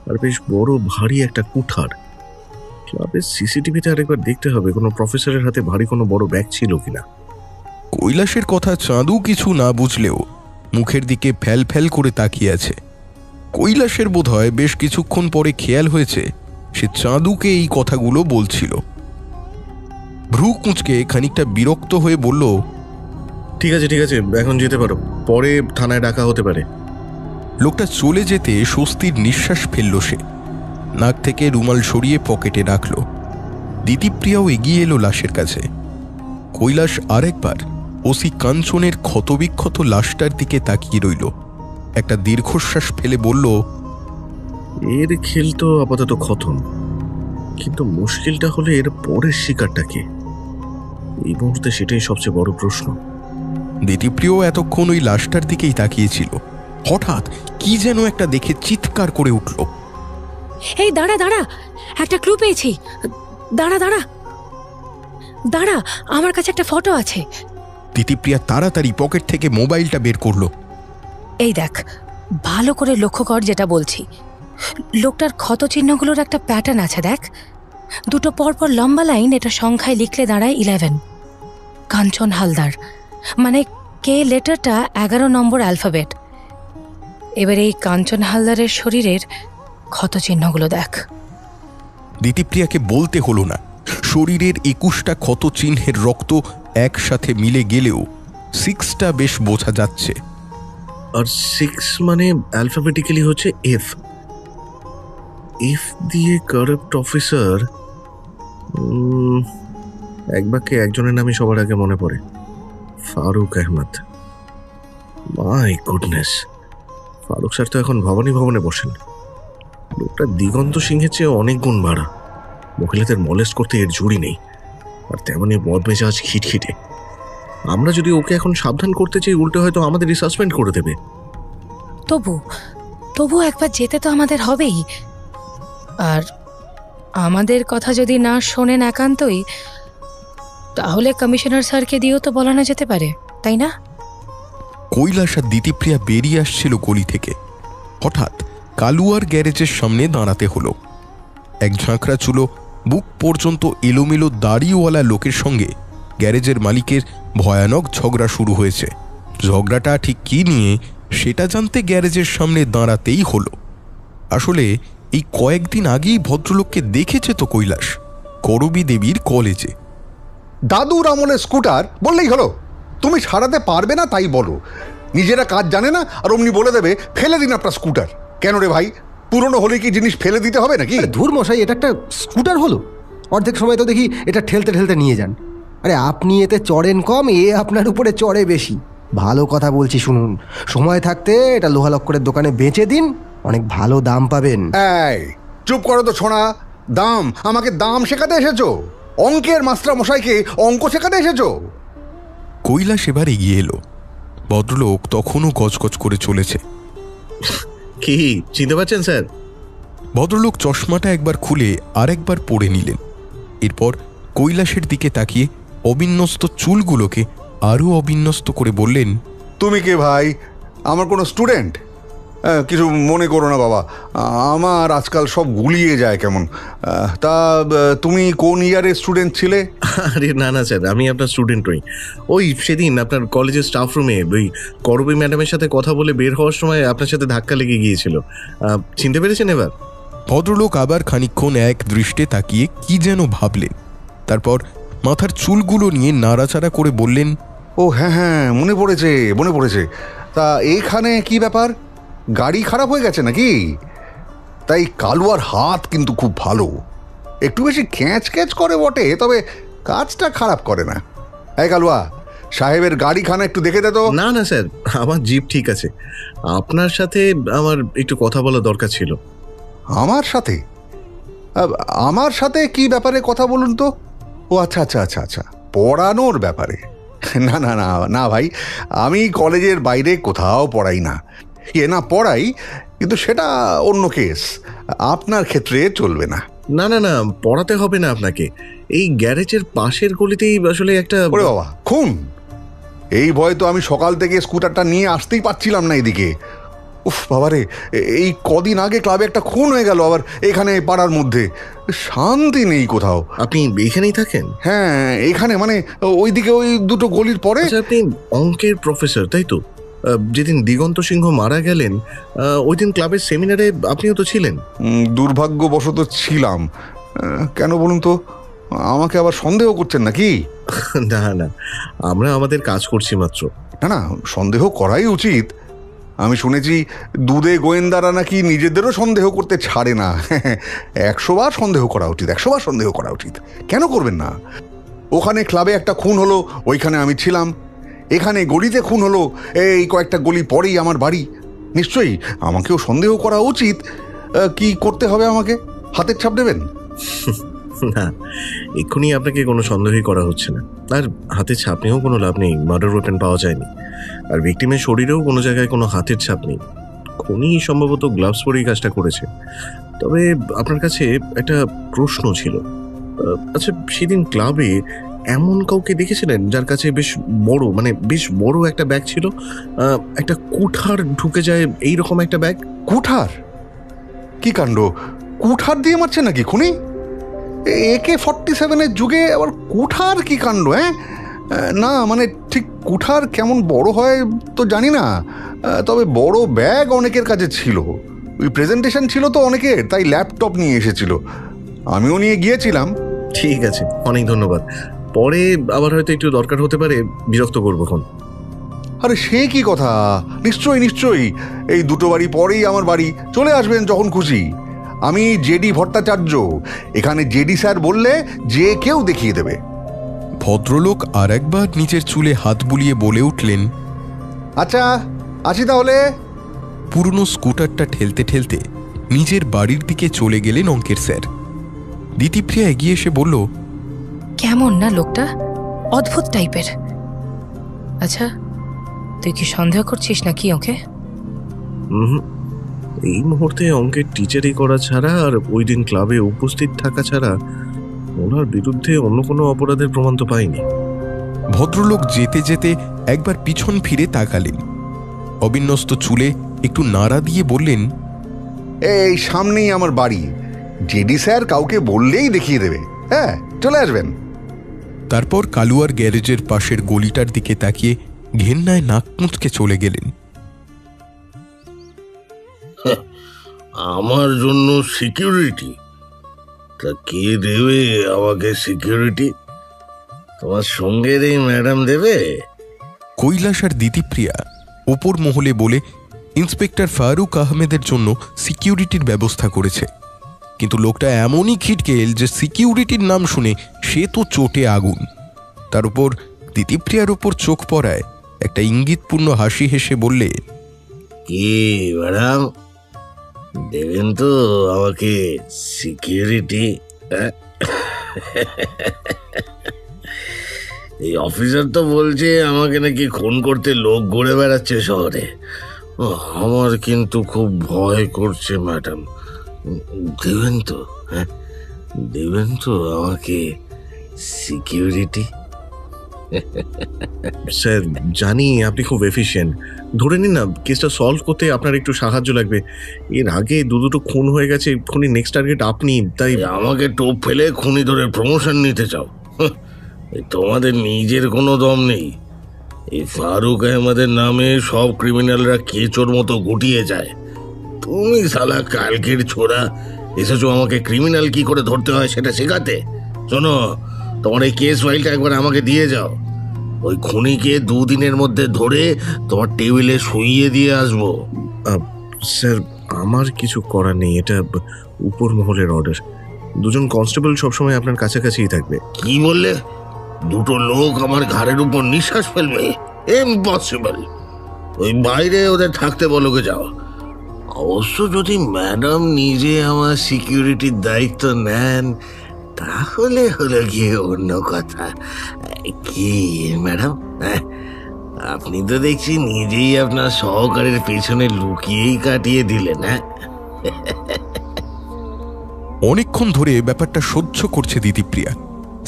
আর বেশ বড় ভারী একটা কুঠার। ক্লাবের সিসিটিভিতে আরেকবার দেখতে হবে কোনো প্রফেসরের হাতে ভারী কোনো বড় ব্যাগ ছিল কিনা। কৈলাসের কথা চাঁদু কিছু না বুঝলেও মুখের দিকে ফ্যাল ফ্যাল করে তাকিয়ে আছে। কৈলাসের বোধহয় বেশ কিছুক্ষণ পরে খেয়াল হয়েছে সে চাঁদুকে এই কথাগুলো বলছিল। ভ্রু কুঁচকে খানিকটা বিরক্ত হয়ে বলল, ঠিক আছে ঠিক আছে, এখন যেতে পারো, পরে থানায় ডাকা হতে পারে। লোকটা চলে যেতে স্বস্তির নিঃশ্বাস ফেলল সে। নাক থেকে রুমাল সরিয়ে পকেটে রাখল। দিতিপ্রিয়াও এগিয়ে এলো লাশের কাছে। কৈলাস আরেকবার ওসি কাঞ্চনের ক্ষতবিক্ষত লাশটার দিকে তাকিয়ে রইল। একটা দীর্ঘশ্বাস ফেলে বলল, এর খেল তো আপাতত খতম, কিন্তু মুশকিলটা হলো এর পরের শিকারটা কে? এই মুহূর্তে সেটাই সবচেয়ে বড় প্রশ্ন। দিতিপ্রিয় এতক্ষণ ওই লাশটার দিকেই তাকিয়েছিল। হঠাৎ কি যেন একটা দেখে চিৎকার করে উঠল, এই দাঁড়া দাঁড়া, একটা ক্লু পেয়েছি, দাঁড়া দাঁড়া দাঁড়া, আমার কাছে একটা ফটো আছে। দিতিপ্রিয়া তাড়াতাড়ি পকেট থেকে মোবাইলটা বের করলো। এই দেখ, ভালো করে লক্ষ্য কর যেটা বলছি। লোকটার ক্ষত চিহ্নগুলোর একটা প্যাটার্ন আছে, দেখ, দুটো পরপর লম্বা লাইন। এটা সংখ্যায় লিখলে দাঁড়ায় 11। কাঞ্চন হালদার, মানে কে লেটারটা 11 নম্বর অ্যালফাবেট। এবার এই কাঞ্চন হালদারের শরীরের ক্ষত চিহ্নগুলো দেখ। দিতিপ্রিয়াকে বলতে হলো না, শরীরের 21টা ক্ষত চিহ্নের রক্ত একসাথে মিলে গেলেও 6টা বেশ বোঝা যাচ্ছে। আর 6 মানে অ্যালফাবেটিক্যালি হচ্ছে এফ। এফ দিয়ে কারাপ্ট অফিসার। এক বাক্যে একজনের নামই সবার আগে মনে পড়ে, Faruk Ahmad. My goodness, Faruk sir তো এখন ভবানী ভবনে বসেন। লোকটা দিগন্ত সিংহের চেয়ে অনেক গুণ বাড়া। মহিলাদের মলেস্ট করতে এর ঝুড়ি নেই, আর তেমনই বদমেজাজ খিটখিটে। আমরা যদি ওকে এখন সাবধান করতে চাই, উল্টো হয়তো আমাদেরই সাসপেন্ড করে দেবে। তবু একবার যেতে তো আমাদের হবেই। আর আমাদের কথা যদি না শোনেন একান্তই, তাহলে কমিশনার স্যারকে দিয়েও তো বলানো যেতে পারে, তাই না? কৈলাস আর দিতিপ্রিয়া বেরিয়ে আসছিল গলি থেকে। হঠাৎ কালুয়ার গ্যারেজের সামনে দাঁড়াতে হলো। এক ঝাঁকড়া চুলো, বুক পর্যন্ত এলোমেলো দাড়িওয়ালা লোকের সঙ্গে গ্যারেজের মালিকের ভয়ানক ঝগড়া শুরু হয়েছে। ঝগড়াটা ঠিক কী নিয়ে সেটা জানতে গ্যারেজের সামনে দাঁড়াতেই হলো। আসলে এই কয়েকদিন আগেই ভদ্রলোককে দেখেছে তো কৈলাস, করবী দেবীর কলেজে। দাদুর আমলের স্কুটার বললেই হলো। তুমি সারাতে পারবে না তাই বলো, নিজেরা কাজ জানে না আর অমনি বলে দেবে ফেলে দিন আপনার স্কুটার। কেন রে ভাই, পুরনো হলে কি জিনিস ফেলে দিতে হবে নাকি? ধুর মশাই, এটা একটা স্কুটার হলো? অর্ধেক সময় তো দেখি এটা ঠেলতে ঠেলতে নিয়ে যান। আরে আপনি এতে চড়েন কম, এ আপনার উপরে চড়ে বেশি। ভালো কথা বলছি শুনুন, সময় থাকতে এটা লোহা লক্করের দোকানে বেচে দিন, অনেক ভালো দাম পাবেন। এই চুপ করো তো ছোনা। দাম? আমাকে দাম শেখাতে এসেছো? অঙ্কের মাস্টার মশাইকে অঙ্ক শেখাতে এসেছো? কৈলাস এবার এগিয়ে এলো। ভদ্রলোক তখনও গজগজ করে চলেছে। কি চিনতে পারছেন স্যার? ভদ্রলোক চশমাটা একবার খুলে আরেকবার পরে নিলেন। এরপর কৈলাসের দিকে তাকিয়ে অবিন্যস্ত চুলগুলোকে আরও অবিন্যস্ত করে বললেন, তুমি কে ভাই? আমার কোনো স্টুডেন্ট? কিছু মনে করো না বাবা, আমার আজকাল সব গুলিয়ে যায় কেমন। তা তুমি কোন ইয়ারের স্টুডেন্ট ছিলে? আরে না না স্যার, আমি আপনার স্টুডেন্ট নই। ওই সেদিন আপনার কলেজের স্টাফ রুমে ওই করবী ম্যাডামের সাথে কথা বলে বের হওয়ার সময় আপনার সাথে ধাক্কা লেগে গিয়েছিল। চিনতে পেরেছেন এবার? ভদ্রলোক আবার খানিকক্ষণ এক দৃষ্টে তাকিয়ে কি যেন ভাবলেন, তারপর মাথার চুলগুলো নিয়ে নাড়াচাড়া করে বললেন, ও হ্যাঁ হ্যাঁ, মনে পড়েছে মনে পড়েছে। তা এইখানে কি ব্যাপার, গাড়ি খারাপ হয়ে গেছে নাকি? তাই কালুয়ার হাত কিন্তু খুব ভালো, একটু বেশি ক্যাচ ক্যাচ করে বটে, তবে কাজটা খারাপ করে না। এই কালুয়া, সাহেবের গাড়িখানা একটু দেখে দে তো। না না স্যার, আমার জিপ ঠিক আছে। আপনার সাথে আমার একটু কথা বলা দরকার ছিল। আমার সাথে? আমার সাথে কি ব্যাপারে কথা বলুন তো? ও আচ্ছা আচ্ছা আচ্ছা আচ্ছা, পড়ানোর ব্যাপারে। না না না না ভাই, আমি কলেজের বাইরে কোথাও পড়াই না। না পড়াই, কিন্তু সেটা অন্য কেস, আপনার ক্ষেত্রে চলবে না। না না না, পড়াতে হবে না আপনাকে। এই গ্যারেজের পাশের গলিতেই আসলে একটা... ওরে বাবা, খুন! এই ভয় তো আমি সকাল থেকে স্কুটারটা নিয়ে আসতেই পারছিলাম না এদিকে। উফ বাবারে, এই কদিন আগে ক্লাবে একটা খুন হয়ে গেল, আবার এখানে পাড়ার মধ্যে। শান্তি নেই কোথাও। আপনি এইখানেই থাকেন? হ্যাঁ এইখানে, মানে ওইদিকে ওই দুটো গলির পরে। আপনি অঙ্কের প্রফেসর তাই তো? যেদিন দিগন্ত সিংহ মারা গেলেন ওই দিন ক্লাবের সেমিনারে আপনিও তো ছিলেন। দুর্ভাগ্যবশত ছিলাম। কেন বলুন তো, আমাকে আবার সন্দেহ করছেন নাকি? না না, আমরা আমাদের কাজ করছি মাত্র। না না, সন্দেহ করাই উচিত। আমি শুনেছি দুধে গোয়েন্দারা নাকি নিজেদেরও সন্দেহ করতে ছাড়ে না। 100 বার সন্দেহ করা উচিত, 100 বার সন্দেহ করা উচিত। কেন করবেন না? ওখানে ক্লাবে একটা খুন হলো, ওইখানে আমি ছিলাম। এখানে গলিতে খুন হলো, এই কয়েকটা গলি পরেই আমার বাড়ি। নিশ্চয়ই আমাকেও সন্দেহ করা উচিত। কি করতে হবে আমাকে? হাতের ছাপ দেবেন? না, এক্ষুনি আপনাকে কোনো সন্দেহই করা হচ্ছে না। আর হাতের ছাপ নিয়েও কোনো লাভ নেই, মার্ডার ওয়েপেন পাওয়া যায়নি। আর ভিকটিমের শরীরেও কোনো জায়গায় কোনো হাতের ছাপ নেই। খুনি সম্ভবত গ্লাভস পরেই কাজটা করেছে। তবে আপনার কাছে একটা প্রশ্ন ছিল। আচ্ছা, সেদিন ক্লাবে এমন কাউকে দেখেছিলেন যার কাছে বেশ বড় একটা ব্যাগ ছিল? একটা কুঠার ঢুকে যায় এইরকম একটা ব্যাগ। কুঠার? কি কাণ্ড! কুঠার দিয়ে মারছে নাকি খুনি? AK-47 যুগে আবার কুঠার কি কাণ্ড! হ্যাঁ না, মানে ঠিক কুঠার কেমন বড় হয় তো জানি না, তবে বড় ব্যাগ অনেকের কাছে ছিল। ওই প্রেজেন্টেশন ছিল তো অনেকের, তাই ল্যাপটপ নিয়ে এসেছিল, আমিও নিয়ে গিয়েছিলাম। ঠিক আছে, অনেক ধন্যবাদ। পরে আবার হয়তো একটু দরকার হতে পারে, বিরক্ত করবো খন। আরে সে কি কথা, নিশ্চয়ই নিশ্চয়ই। এই দুটো বাড়ি পরেই আমার বাড়ি, চলে আসবেন যখন খুশি। আমি জেডি ভট্টাচার্য, এখানে জেডি স্যার বললে যে কেউ দেখিয়ে দেবে। ভদ্রলোক আর একবার নিজের চুলে হাত বুলিয়ে বলে উঠলেন, আচ্ছা আসি তাহলে। পুরনো স্কুটারটা ঠেলতে ঠেলতে নিজের বাড়ির দিকে চলে গেলেন অঙ্কের স্যার। দিতিপ্রিয়া এগিয়ে এসে বলল, কেমন না লোকটা, অদ্ভুত টাইপের। আচ্ছা, তুই কি সন্দেহ করছিস নাকি ওকে? এই মুহূর্তে অঙ্কের টিচারই করা ছাড়া আর ওই দিন ক্লাবে উপস্থিত থাকা ছাড়া ওনার বিরুদ্ধে অন্য কোনো অপরাধের প্রমাণ তো পাইনি। ভদ্রলোক যেতে যেতে একবার পিছন ফিরে তাকালেন, অবিন্যস্ত চুলে একটু নাড়া দিয়ে বললেন, এই সামনেই আমার বাড়ি, জেডি স্যার কাউকে বললেই দেখিয়ে দেবে। হ্যাঁ, চলে আসবেন। তারপর কালুয়ার গ্যারেজের পাশের গলিটার দিকে তাকিয়ে ঘেন্নায় নাক মুচকে চলে গেলেন। আমার জন্য সিকিউরিটি? তা কে দেবে আমাকে সিকিউরিটি? তোমার সঙ্গের এই ম্যাডাম দেবে? কৈলাস আর দিতিপ্রিয়া ওপর মহলে বলে ইন্সপেক্টর ফারুক আহমেদের জন্য সিকিউরিটির ব্যবস্থা করেছে, কিন্তু লোকটা এমনই খিটকেল যে সিকিউরিটির নাম শুনে সে তো চোটে আগুন। তার উপর দিতিপ্রিয়ার উপর চোখ পড়ায় একটা ইঙ্গিতপূর্ণ হাসি হেসে বললে, কি ম্যাডাম, দেবেন তো আমাকে সিকিউরিটি? এই অফিসার তো বলছে আমাকে নাকি খুন করতে লোক ঘুরে বেড়াচ্ছে শহরে। আমার কিন্তু খুব ভয় করছে ম্যাডাম, দেবেন তো? হ্যাঁ, দেবেন তো আমাকে সিকিউরিটি? স্যার জানি আপনি খুব এফিশিয়েন্ট, ধরে নিন না কেসটা সলভ করতে আপনার একটু সাহায্য লাগবে। এর আগে দুটো খুন হয়ে গেছে, খুনি নেক্সট টার্গেট আপনি, তাই আমাকে টোপ ফেলে খুনি ধরে প্রমোশন নিতে চাও? তোমাদের নিজের কোনো দম নেই। এই ফারুক আহমদের নামে সব ক্রিমিনালরা কেচোর মতো গুটিয়ে যায়। তুমি শালা কালকের ছোড়া এসেছো আমাকে ক্রিমিনাল কি করে ধরতে হয় সেটা শেখাতে। শোনো, তোমার এই কেস ফাইলটা একবার আমাকে দিয়ে যাও। ওই খুনিকে 2 দিনের মধ্যে ধরে তোমার টেবিলে শুইয়ে দিয়ে আসবো। স্যার আমার কিছু করার নেই, এটা উপর মহলের অর্ডার। 2জন কনস্টেবল সবসময় আপনার কাছাকাছিই থাকবে। কি বললে? 2টো লোক আমার ঘাড়ের উপর নিঃশ্বাস ফেলবে? ইম্পসিবল। ওই বাইরে ওদের থাকতে বলোকে যাও। অবশ্য যদি ম্যাডাম নিজে আমার সিকিউরিটির দায়িত্ব নেন তাহলে হলো গিয়ে অন্য কথা। কি ম্যাডাম, আপনি তো দেখছি নিজেই আপনার সহকারীর পেছনে লুকিয়েই কাটিয়ে দিলেন। হ্যাঁ, অনেকক্ষণ ধরে ব্যাপারটা সহ্য করছে দিতিপ্রিয়া।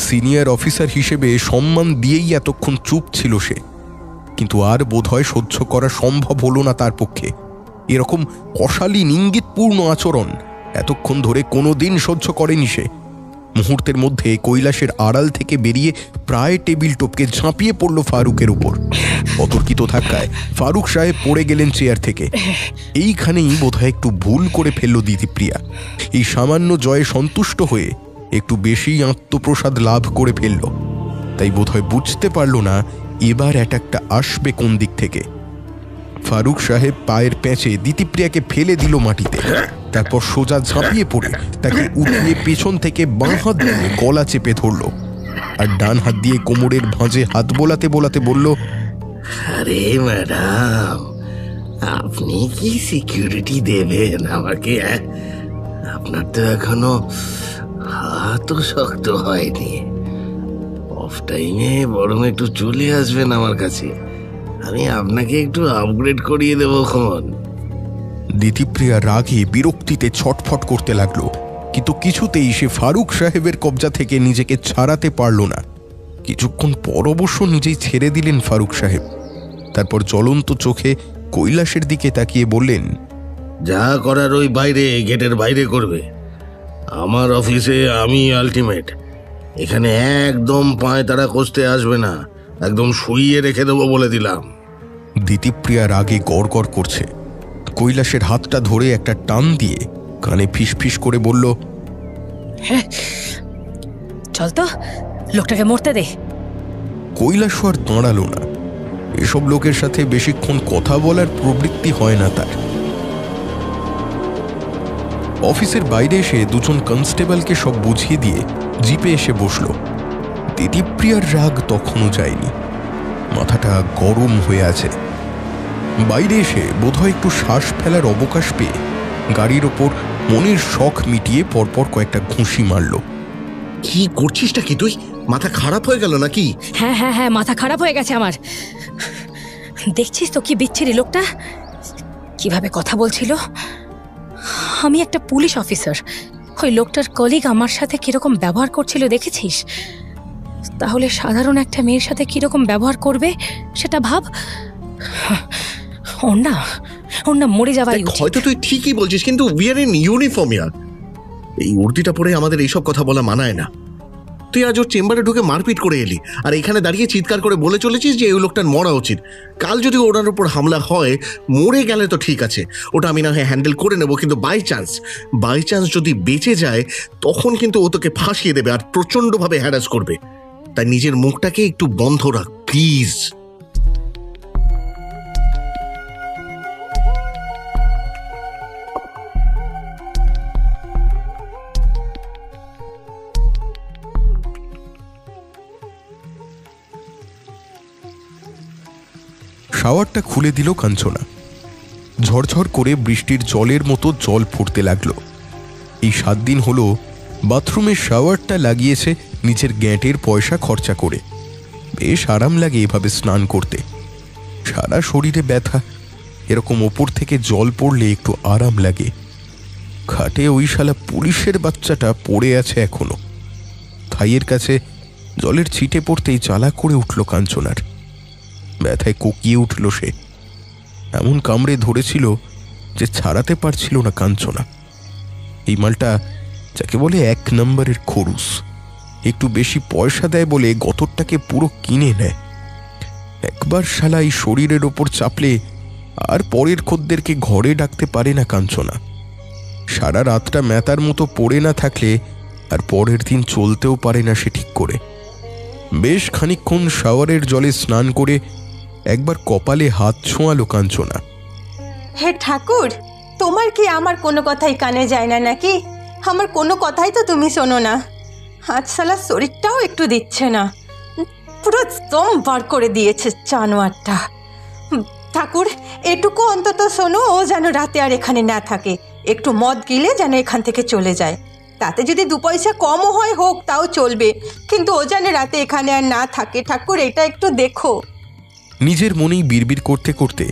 সিনিয়র অফিসার হিসেবে সম্মান দিয়েই এতক্ষণ চুপ ছিল সে, কিন্তু আর বোধহয় সহ্য করা সম্ভব হলো না তার পক্ষে। এরকম অশালীন ইঙ্গিতপূর্ণ আচরণ এতক্ষণ ধরে কোনোদিন সহ্য করেনি সে। মুহূর্তের মধ্যে কৈলাসের আড়াল থেকে বেরিয়ে প্রায় টেবিল টপকে ঝাঁপিয়ে পড়ল ফারুকের উপর। অতর্কিত ধাক্কায় ফারুক সাহেব পড়ে গেলেন চেয়ার থেকে। এইখানেই বোধহয় একটু ভুল করে ফেলল দিতিপ্রিয়া। এই সামান্য জয়ে সন্তুষ্ট হয়ে একটু বেশি আত্মপ্রসাদ লাভ করে ফেলল। তাই বোধহয় বুঝতে পারল না এবার অ্যাটাকটা আসবে কোন দিক থেকে। ফারুক সাহেব পায়ের প্যাঁচে দিতিপ্রিয়াকে ফেলে দিল মাটিতে, তারপর সোজা ঝাঁপিয়ে পড়ে তাকে উঠিয়ে পেছন থেকে বাঁ হাত দিয়ে গলা চেপে ধরল, আর ডান হাত দিয়ে কোমরের ভাঁজে হাত বোলাতে বোলাতে বলল, আরে ম্যাডাম, আপনি কি সিকিউরিটি দেবেন আমাকে? আপনার তো এখনো হাতও শক্ত হয়নি। অফ টাইমে বরং একটু চলে আসবেন আমার কাছে, আমি আপনাকে একটু আপগ্রেড করিয়ে দেবো খন। দিতিপ্রিয়া রাগে বিরক্তিতে ছটফট করতে লাগলো, কিন্তু কিছুতেই সে ফারুক সাহেবের কবজা থেকে নিজেকে ছাড়াতে পারল না। কিছুক্ষণ পর অবশ্য নিজেই ছেড়ে দিলেন ফারুক সাহেব। তারপর জ্বলন্ত চোখে কৈলাসের দিকে তাকিয়ে বললেন, যা করার ওই বাইরে, গেটের বাইরে করবে। আমার অফিসে আমি আলটিমেট। এখানে একদম পায়ে তারা কষতে আসবে না, একদম শুইয়ে রেখে দেবো বলে দিলাম। দিতিপ্রিয়া রাগে গড়গড় করছে। কৈলাসের হাতটা ধরে একটা টান দিয়ে কানে ফিসফিস করে বলল, হ্যাঁ চল তো, লোকটাকে মরতে দে। কৈলাস আর দাঁড়ালো না। এসব লোকের সাথে বেশিক্ষণ কথা বলার প্রবৃত্তি হয় না তার। অফিসের বাইরে এসে 2জন কনস্টেবলকে সব বুঝিয়ে দিয়ে জিপে এসে বসল। দিতিপ্রিয়ার রাগ তখনও যায়নি, মাথাটা গরম হয়ে আছে। বাইরে এসে বোধহয় একটু শ্বাস ফেলার অবকাশ পেয়ে গাড়ির ওপর মনের শখ মিটিয়ে পরপর কয়েকটা ঘুষি মারল। কি করছিসটা কি তুই? মাথা খারাপ হয়ে গেল নাকি? হ্যাঁ হ্যাঁ হ্যাঁ, মাথা খারাপ হয়ে গেছে আমার। দেখছিস তো কি বিচ্ছিরি লোকটা, কিভাবে কথা বলছিল। আমি একটা পুলিশ অফিসার, ওই লোকটার কলিগ আমার সাথে কিরকম ব্যবহার করছিল দেখেছিস? তাহলে সাধারণ একটা মেয়ের সাথে কিরকম ব্যবহার করবে সেটা ভাব। ওর না মরে যাওয়াই উচিত। হয়তো তুই ঠিকই বলছিস, কিন্তু উই আর ইন ইউনিফর্ম ইয়ার। এই উর্দিটা পরে আমাদের এইসব কথা বলা মানায় না। তুই আজ ওর চেম্বারে ঢুকে মারপিট করে এলি, আর এখানে দাঁড়িয়ে চিৎকার করে বলে চলেছিস যে এই লোকটার মরা উচিত। কাল যদি ওনার উপর হামলা হয়, মরে গেলে তো ঠিক আছে, ওটা আমি না হয় হ্যান্ডেল করে নেবো, কিন্তু বাই চান্স যদি বেঁচে যায় তখন কিন্তু ও তোকে ফাঁসিয়ে দেবে আর প্রচন্ডভাবে হ্যারাস করবে। তাই নিজের মুখটাকে একটু বন্ধ রাখ প্লিজ। শাওয়ারটা খুলে দিল কাঞ্চনা। ঝরঝর করে বৃষ্টির জলের মতো জল ফুটতে লাগলো। এই 7 দিন হলো বাথরুমের শাওয়ারটা লাগিয়েছে নিজের গ্যাঁটের পয়সা খরচা করে। বেশ আরাম লাগে এভাবে স্নান করতে। সারা শরীরে ব্যথা, এরকম ওপর থেকে জল পড়লে একটু আরাম লাগে। খাটে ওই শালা পুলিশের বাচ্চাটা পড়ে আছে এখনো। থাইয়ের কাছে জলের ছিটে পড়তেই জ্বালা করে উঠল কাঞ্চনার। ব্যথায় কোকিয়ে উঠল সে। এমন কামড়ে ধরেছিল যে ছাড়াতে পারছিল না কাঞ্চনা। এই মালটা যাকে বলে 1 নম্বরের খরুস, একটু বেশি পয়সা দেয় বলে গতরটাকে পুরো কিনে নেয়। একবার শালা এই শরীরের ওপর চাপলে আর পরের খদ্দেরকে ঘরে ডাকতে পারে না কাঞ্চনা। সারা রাতটা ম্যাতার মতো পড়ে না থাকলে আর পরের দিন চলতেও পারে না সে ঠিক করে। বেশ খানিকক্ষণ শাওয়ারের জলে স্নান করে একবার কপালে হাত ছোঁয়ালো কাঞ্চনা। হে ঠাকুর, তোমার কি আমার কোনো কথাই কানে যায় না নাকি? আমার কোনো কথাই তো তুমি শোনো না। আজ শালা শরীরটাও একটু দিচ্ছে না, পুরো দম বার করে দিয়েছে জানোয়ারটা। ঠাকুর, এটুকু অন্তত শোনো, ও যেন রাতে আর এখানে না থাকে। একটু মদ গিলে যেন এখান থেকে চলে যায়। তাতে যদি 2 পয়সা কমও হয় হোক তাও চলবে, কিন্তু ও যেন রাতে এখানে আর না থাকে। ঠাকুর, এটা একটু দেখো। নিজের মনেই বিড়বিড় করতে করতে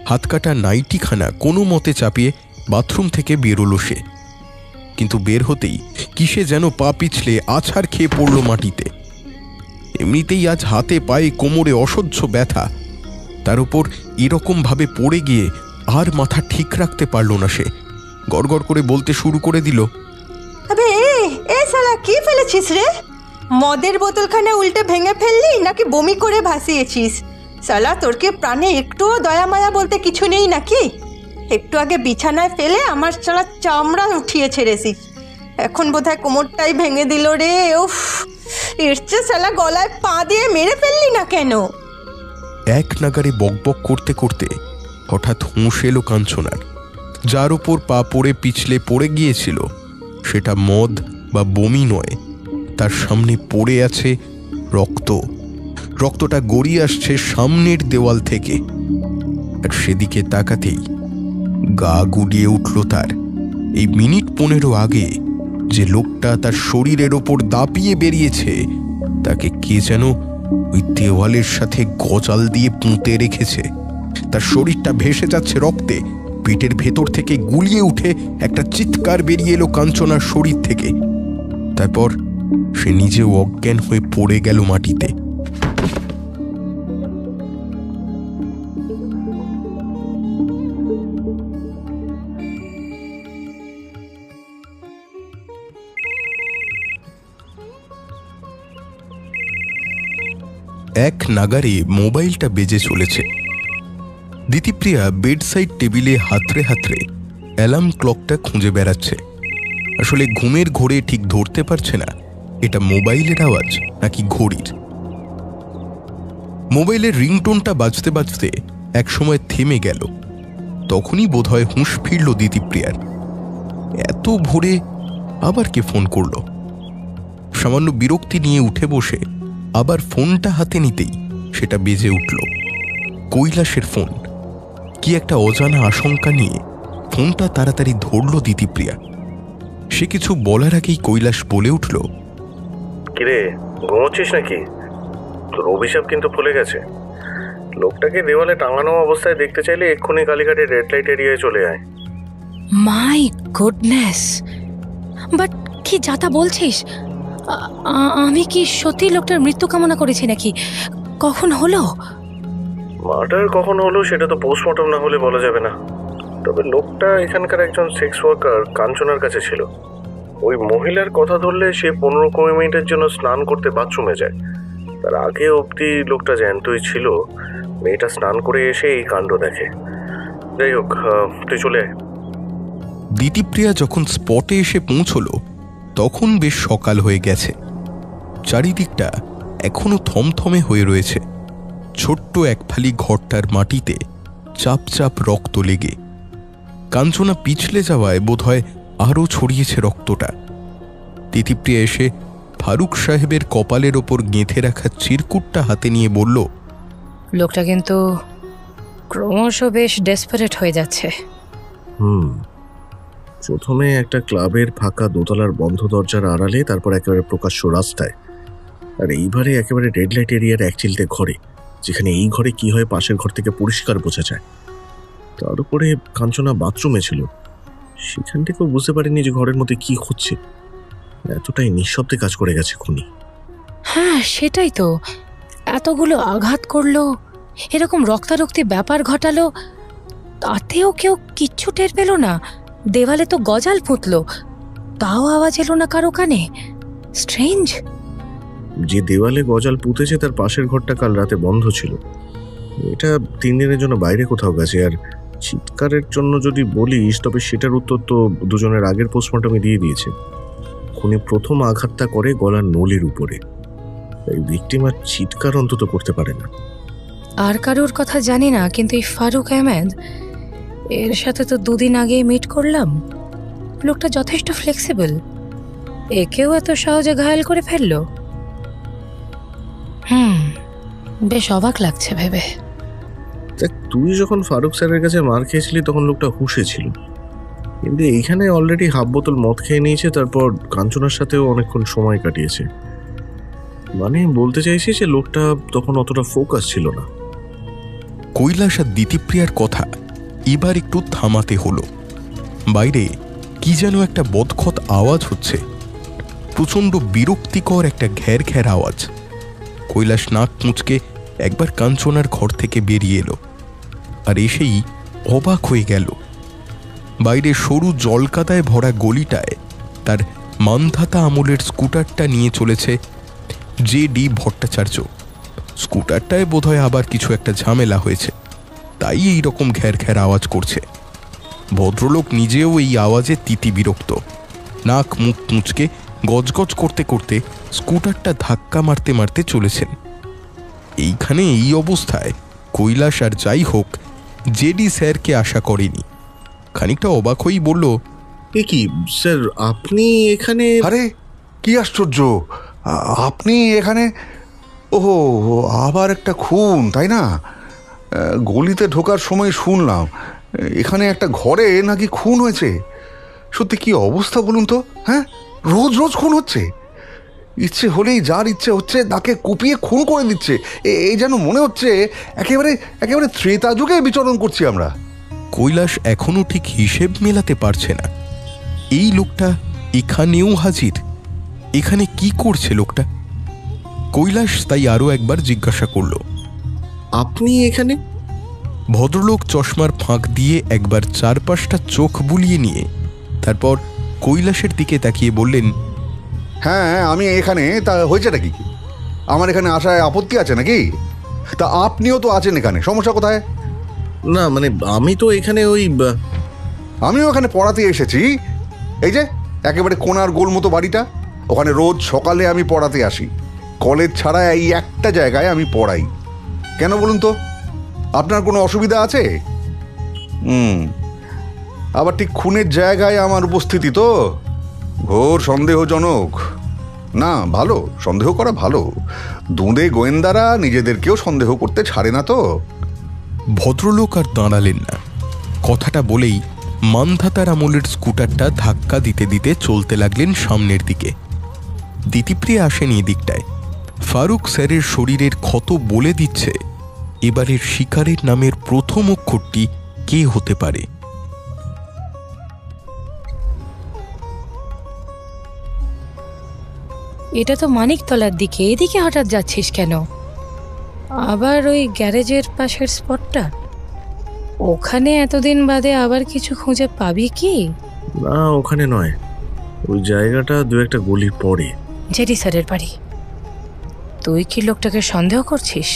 হাত কাটা নাইটিখানা কোনো মতে চাপিয়ে বাথরুম থেকে বেরোলো সে। কিন্তু বের হতেই কিসে যেন পা পিছলে আছাড় খেয়ে পড়ল মাটিতে। এমনিতেই আজ হাতে পায়ে কোমরে অসহ্য ব্যথা, তার উপর এরকমভাবে পড়ে গিয়ে আর মাথা ঠিক রাখতে পারল না সে। গড়গড় করে বলতে শুরু করে দিল, আবে এ শালা, কি ফেলেছিস রে? মদের বোতলখানা উল্টে ভেঙে ফেললি নাকি বমি করে ভাসিয়েছিস? শালা, তোর কি প্রাণে একটুও দয়া মায়া বলতে কিছু নেই নাকি? একটু আগে বিছানায় ফেলে আমার শালা চামড়া উঠিয়ে ছেড়েছিস, এখন বোধহয় কোমরটাই ভেঙে দিল রে। উফ, এর চেয়ে শালা গলায় পা দিয়ে মেরে ফেললি না কেন? এক নাগারে বকবক করতে করতে হঠাৎ হুঁশ এলো কাঞ্চনার। যার ওপর পা পড়ে পিছলে পড়ে গিয়েছিল সেটা মদ বা বমি নয়, তার সামনে পড়ে আছে রক্ত। রক্তটা গড়িয়ে আসছে সামনের দেওয়াল থেকে। আর সেদিকে তাকাতেই গা গুলিয়ে উঠল তার। এই মিনিট 15 আগে যে লোকটা তার শরীরের ওপর দাপিয়ে বেরিয়েছে তাকে কে যেন ওই দেওয়ালের সাথে গজাল দিয়ে পুঁতে রেখেছে। তার শরীরটা ভেসে যাচ্ছে রক্তে। পেটের ভেতর থেকে গুলিয়ে উঠে একটা চিৎকার বেরিয়ে এলো কাঞ্চনার শরীর থেকে। তারপর সে নিজেও অজ্ঞান হয়ে পড়ে গেল মাটিতে। এক নাগারে মোবাইলটা বেজে চলেছে। দিতিপ্রিয়া বেডসাইড টেবিলে হাতড়ে হাতড়ে অ্যালার্ম ক্লকটা খুঁজে বেড়াচ্ছে। আসলে ঘুমের ঘোরে ঠিক ধরতে পারছে না এটা মোবাইলের আওয়াজ নাকি ঘড়ির। মোবাইলের রিংটোনটা বাজতে বাজতে একসময় থেমে গেল। তখনই বোধহয় হুঁশ ফিরল দিতিপ্রিয়ার। এত ভোরে আবার কে ফোন করল? সামান্য বিরক্তি নিয়ে উঠে বসে আবার ফোনটা হাতে নিতেই সেটা বেজে উঠল। কৈলাসের ফোন। কি একটা অজানা আশঙ্কা নিয়ে ফোনটা তাড়াতাড়ি ধরল দিতিপ্রিয়া। সে কিছু বলার আগেই কৈলাস বলে উঠল, কিরে, ঘুমোচ্ছিস নাকি? তোর অভিশাপ কিন্তু ফুলে গেছে। লোকটাকে দেওয়ালে টাঙানো অবস্থায় দেখতে চাইলে এক্ষুনি কালীঘাটের রেড লাইট এরিয়ায় চলে আয়। মাই গুডনেস, বাট কি যাতা বলছিস? আমি কি সত্যি লোকটার মৃত্যু কামনা করেছি নাকি? কখন হলো? মার্ডার কখন হলো সেটা তো পোস্টমর্টম না হলে বলা যাবে না। তবে লোকটা এখানকার একজন সেক্স ওয়ার্কার কাঞ্চনার কাছে ছিল। ওই মহিলার কথা ধরলে সে 15-20 মিনিটের জন্য স্নান করতে বাথরুমে যায়। তার আগে অবধি লোকটা জ্যান্তই ছিল। মেয়েটা স্নান করে এসে এই কাণ্ড দেখে। যাই হোক, তুই চলে আয়। দিতিপ্রিয়া যখন স্পটে এসে পৌঁছল তখন বেশ সকাল হয়ে গেছে। চারিদিকটা এখনো থমথমে হয়ে রয়েছে। ছোট্ট এক ফালি ঘরটার মাটিতে চাপ চাপ রক্ত লেগে। কাঞ্চনা পিছলে যাওয়ায় বোধহয় আরও ছড়িয়েছে রক্তটা। দিতিপ্রিয়া এসে ফারুক সাহেবের কপালের ওপর গেঁথে রাখা চিরকুটটা হাতে নিয়ে বলল, লোকটা কিন্তু ক্রমশ বেশ ডেসপারেট হয়ে যাচ্ছে। প্রথমে একটা ক্লাবের ফাঁকা দোতলার বন্ধ দরজার আড়ালে, তারপর একেবারে প্রকাশ্য রাস্তায়, আর এইবারে একেবারে রেড লাইট এরিয়ার এক চিলতে ঘরে, যেখানে এই ঘরে কি হয় পাশের ঘর থেকে পরিষ্কার বোঝা যায়। তার উপরে কাঞ্চনা বাথরুমে ছিল। সেখান থেকেও বুঝতে পারিনি যে ঘরের মধ্যে কি হচ্ছে। এতটাই নিঃশব্দে কাজ করে গেছে খুনি। হ্যাঁ সেটাই তো, এতগুলো আঘাত করলো, এরকম রক্তারক্তি ব্যাপার ঘটালো, তাতেও কেউ কিচ্ছু টের পেল না। দেওয়ালে তো গজাল ফুটলো, তাও আওয়াজ এলো না কারো কানে। স্ট্রেঞ্জ। যে দেওয়ালে গজাল পুঁতেছে তার পাশের ঘরটা কাল রাতে বন্ধ ছিল। এটা 3 দিনের জন্য বাইরে কোথাও গেছে। আর চিৎকারের জন্য যদি বলিস তবে সেটার উত্তর তো দুজনের আগের পোস্টমর্টমে দিয়ে দিয়েছে। খুনি প্রথম আঘাতটা করে গলার নলির উপরে। এই ভিকটিম আর চিৎকার অন্তত করতে পারে না। আর কারোর কথা জানি না, কিন্তু এই ফারুক আহমেদ, এর সাথে তো 2 দিন আগেই মিট করলাম। লোকটা যথেষ্ট ফ্লেক্সিবল, একেও এত সহজে ঘায়েল করে ফেললো। বেশ অবাক লাগছে ভেবে। তুই যখন ফারুক স্যারের কাছে মার খেয়েছিলি তখন লোকটা হুঁশে ছিল, কিন্তু এইখানে অলরেডি হাফ বোতল মদ খেয়ে নিয়েছে, তারপর কাঞ্চনার সাথেও অনেকক্ষণ সময় কাটিয়েছে। মানে বলতে চাইছি যে লোকটা তখন অতটা ফোকাস ছিল না। কৈলাস আর দিতিপ্রিয়ার কথা এবার একটু থামাতে হলো। বাইরে কি যেন একটা বদখত আওয়াজ হচ্ছে, প্রচণ্ড বিরক্তিকর একটা ঘ্যার ঘ্যার আওয়াজ। কৈলাস নাক মুচকে একবার কাঞ্চনার ঘর থেকে বেরিয়ে এলো, আর এসেই অবাক হয়ে গেল। বাইরে সরু জলকাদায় ভরা গলিটায় তার মান্ধাতা আমলের স্কুটারটা নিয়ে চলেছে জে.ডি. ভট্টাচার্য। স্কুটারটায় বোধহয় আবার কিছু একটা ঝামেলা হয়েছে, তাই এই রকম ঘ্যার ঘ্যার আওয়াজ করছে। ভদ্রলোক নিজেও এই আওয়াজে তিতি বিরক্ত। নাক মুখ মুচকে গজগজ করতে করতে স্কুটারটা ধাক্কা মারতে মারতে চলেছেন। এইখানে এই অবস্থায় কৈলাস আর যাই হোক জে.ডি. স্যারকে আশা করেনি। খানিকটা অবাক হয়েই বলল, এ কি স্যার, আপনি এখানে? আরে কি আশ্চর্য, আপনি এখানে? ওহো, আবার একটা খুন, তাই না? গলিতে ঢোকার সময় শুনলাম এখানে একটা ঘরে নাকি খুন হয়েছে। সত্যি কি অবস্থা বলুন তো? হ্যাঁ, রোজ রোজ খুন হচ্ছে। ইচ্ছে হলেই যার ইচ্ছে হচ্ছে তাকে কুপিয়ে খুন করে দিচ্ছে। এই যেন মনে হচ্ছে একেবারে একেবারে ত্রেতা যুগে বিচরণ করছি আমরা। কৈলাস এখনো ঠিক হিসেব মেলাতে পারছে না। এই লোকটা এখানেও হাজির, এখানে কি করছে লোকটা? কৈলাস তাই আরো একবার জিজ্ঞাসা করল, আপনি এখানে? ভদ্রলোক চশমার ফাঁক দিয়ে একবার চারপাশটা চোখ বুলিয়ে নিয়ে তারপর কৈলাসের দিকে তাকিয়ে বললেন, হ্যাঁ আমি এখানে। তা হয়েছেটা কি? আমার এখানে আসায় আপত্তি আছে নাকি? তা আপনিও তো আছেন এখানে, সমস্যা কোথায়? না মানে আমি তো এখানে আমিও এখানে পড়াতে এসেছি। এই যে একেবারে কোনার গোল মতো বাড়িটা, ওখানে রোজ সকালে আমি পড়াতে আসি। কলেজ ছাড়া এই একটা জায়গায় আমি পড়াই। কেন বলুন তো, আপনার কোনো অসুবিধা আছে? আবার ঠিক খুনের জায়গায় আমার উপস্থিতি তো ঘোর সন্দেহজনক। না, ভালো, সন্দেহ করা ভালো। দুঁদে গোয়েন্দারা নিজেদেরকেও সন্দেহ করতে ছাড়ে না তো। ভদ্রলোক আর দাঁড়ালেন না। কথাটা বলেই মান্ধাতার আমলের স্কুটারটা ধাক্কা দিতে দিতে চলতে লাগলেন সামনের দিকে। দিতিপ্রিয়া আসেনি দিকটায়। ফারুক স্যারের শরীরের ক্ষত বলে দিচ্ছে এবারের শিকারের নামের প্রথম অক্ষরটি কে হতে পারে। এটা তো মানিকতলার দিকে, এদিকে হঠাৎ যাচ্ছিস কেন? আবার ওই গ্যারেজের পাশের স্পটটা, ওখানে এতদিন বাদে আবার কিছু খুঁজে পাবি কি? না, ওখানে নয়, ওই জায়গাটা 2-1 গলি পরে। জেডি স্যারের বাড়ি। তুই কি লোকটাকে সন্দেহ করছিস?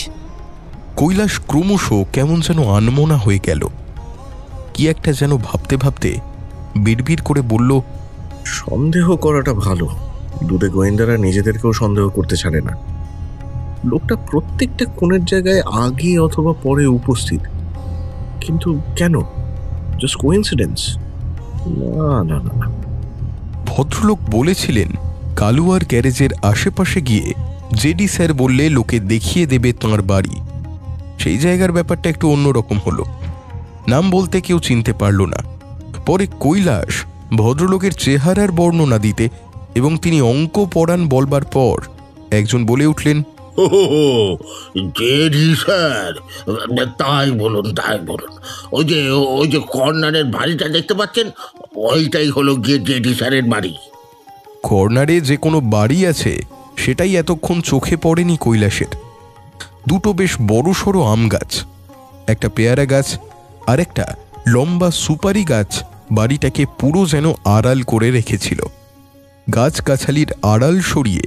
কৈলাস ক্রমশ কেমন যেন আনমনা হয়ে গেল। কি একটা যেন ভাবতে ভাবতে বিড়বিড় করে বলল, সন্দেহ করাটা ভালো। দুধে গোয়েন্দারা নিজেদেরকেও সন্দেহ করতে ছাড়ে না। লোকটা প্রত্যেকটা খুনের জায়গায় আগে অথবা পরে উপস্থিত, কিন্তু কেন? Just coincidence? না না না। ভদ্রলোক বলেছিলেন কালুয়ার গ্যারেজের আশেপাশে গিয়ে জেডি স্যার বললে লোকে দেখিয়ে দেবে তাঁর বাড়ি। সেই জায়গার ব্যাপারটা একটু অন্যরকম হলো। নাম বলতে কেউ চিনতে পারল না। পরে কৈলাস ভদ্রলোকের চেহারার বর্ণনা দিতে এবং তিনি অঙ্ক পড়ান বলবার পর একজন বলে উঠলেন, জেডি স্যার? তাই বলুন, তাই বলুন। ওই যে কর্নারের বাড়িটা দেখতে পাচ্ছেন, ওইটাই হলো গিয়ে জেডি স্যারের বাড়ি। কর্নারে যে কোনো বাড়ি আছে সেটাই এতক্ষণ চোখে পড়েনি কৈলাসের। দুটো বেশ বড়সড় আম গাছ, একটা পেয়ারা গাছ আর একটা লম্বা সুপারি গাছ বাড়িটাকে পুরো যেন আড়াল করে রেখেছিল। গাছগাছালির আড়াল সরিয়ে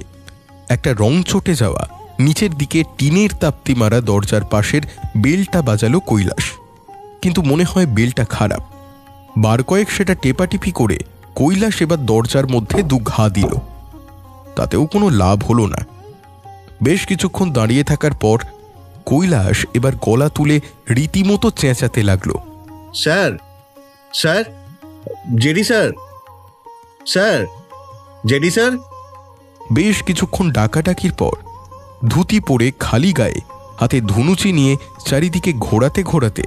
একটা রং চটে যাওয়া নিচের দিকে টিনের তাপ্তি মারা দরজার পাশের বেলটা বাজালো কৈলাস, কিন্তু মনে হয় বেলটা খারাপ। বার কয়েক সেটা টেপাটিপি করে কৈলাস এবার দরজার মধ্যে দু ঘা দিল, তাতেও কোনো লাভ হলো না। বেশ কিছুক্ষণ দাঁড়িয়ে থাকার পর কৈলাস এবার গলা তুলে রীতিমতো চেঁচাতে লাগলো, sir, sir, JD sir, sir, JD sir. বেশ কিছুক্ষণ ডাকাডাকির পর ধুতি পরে খালি গায়ে হাতে ধুনুচি নিয়ে চারিদিকে ঘোরাতে ঘোরাতে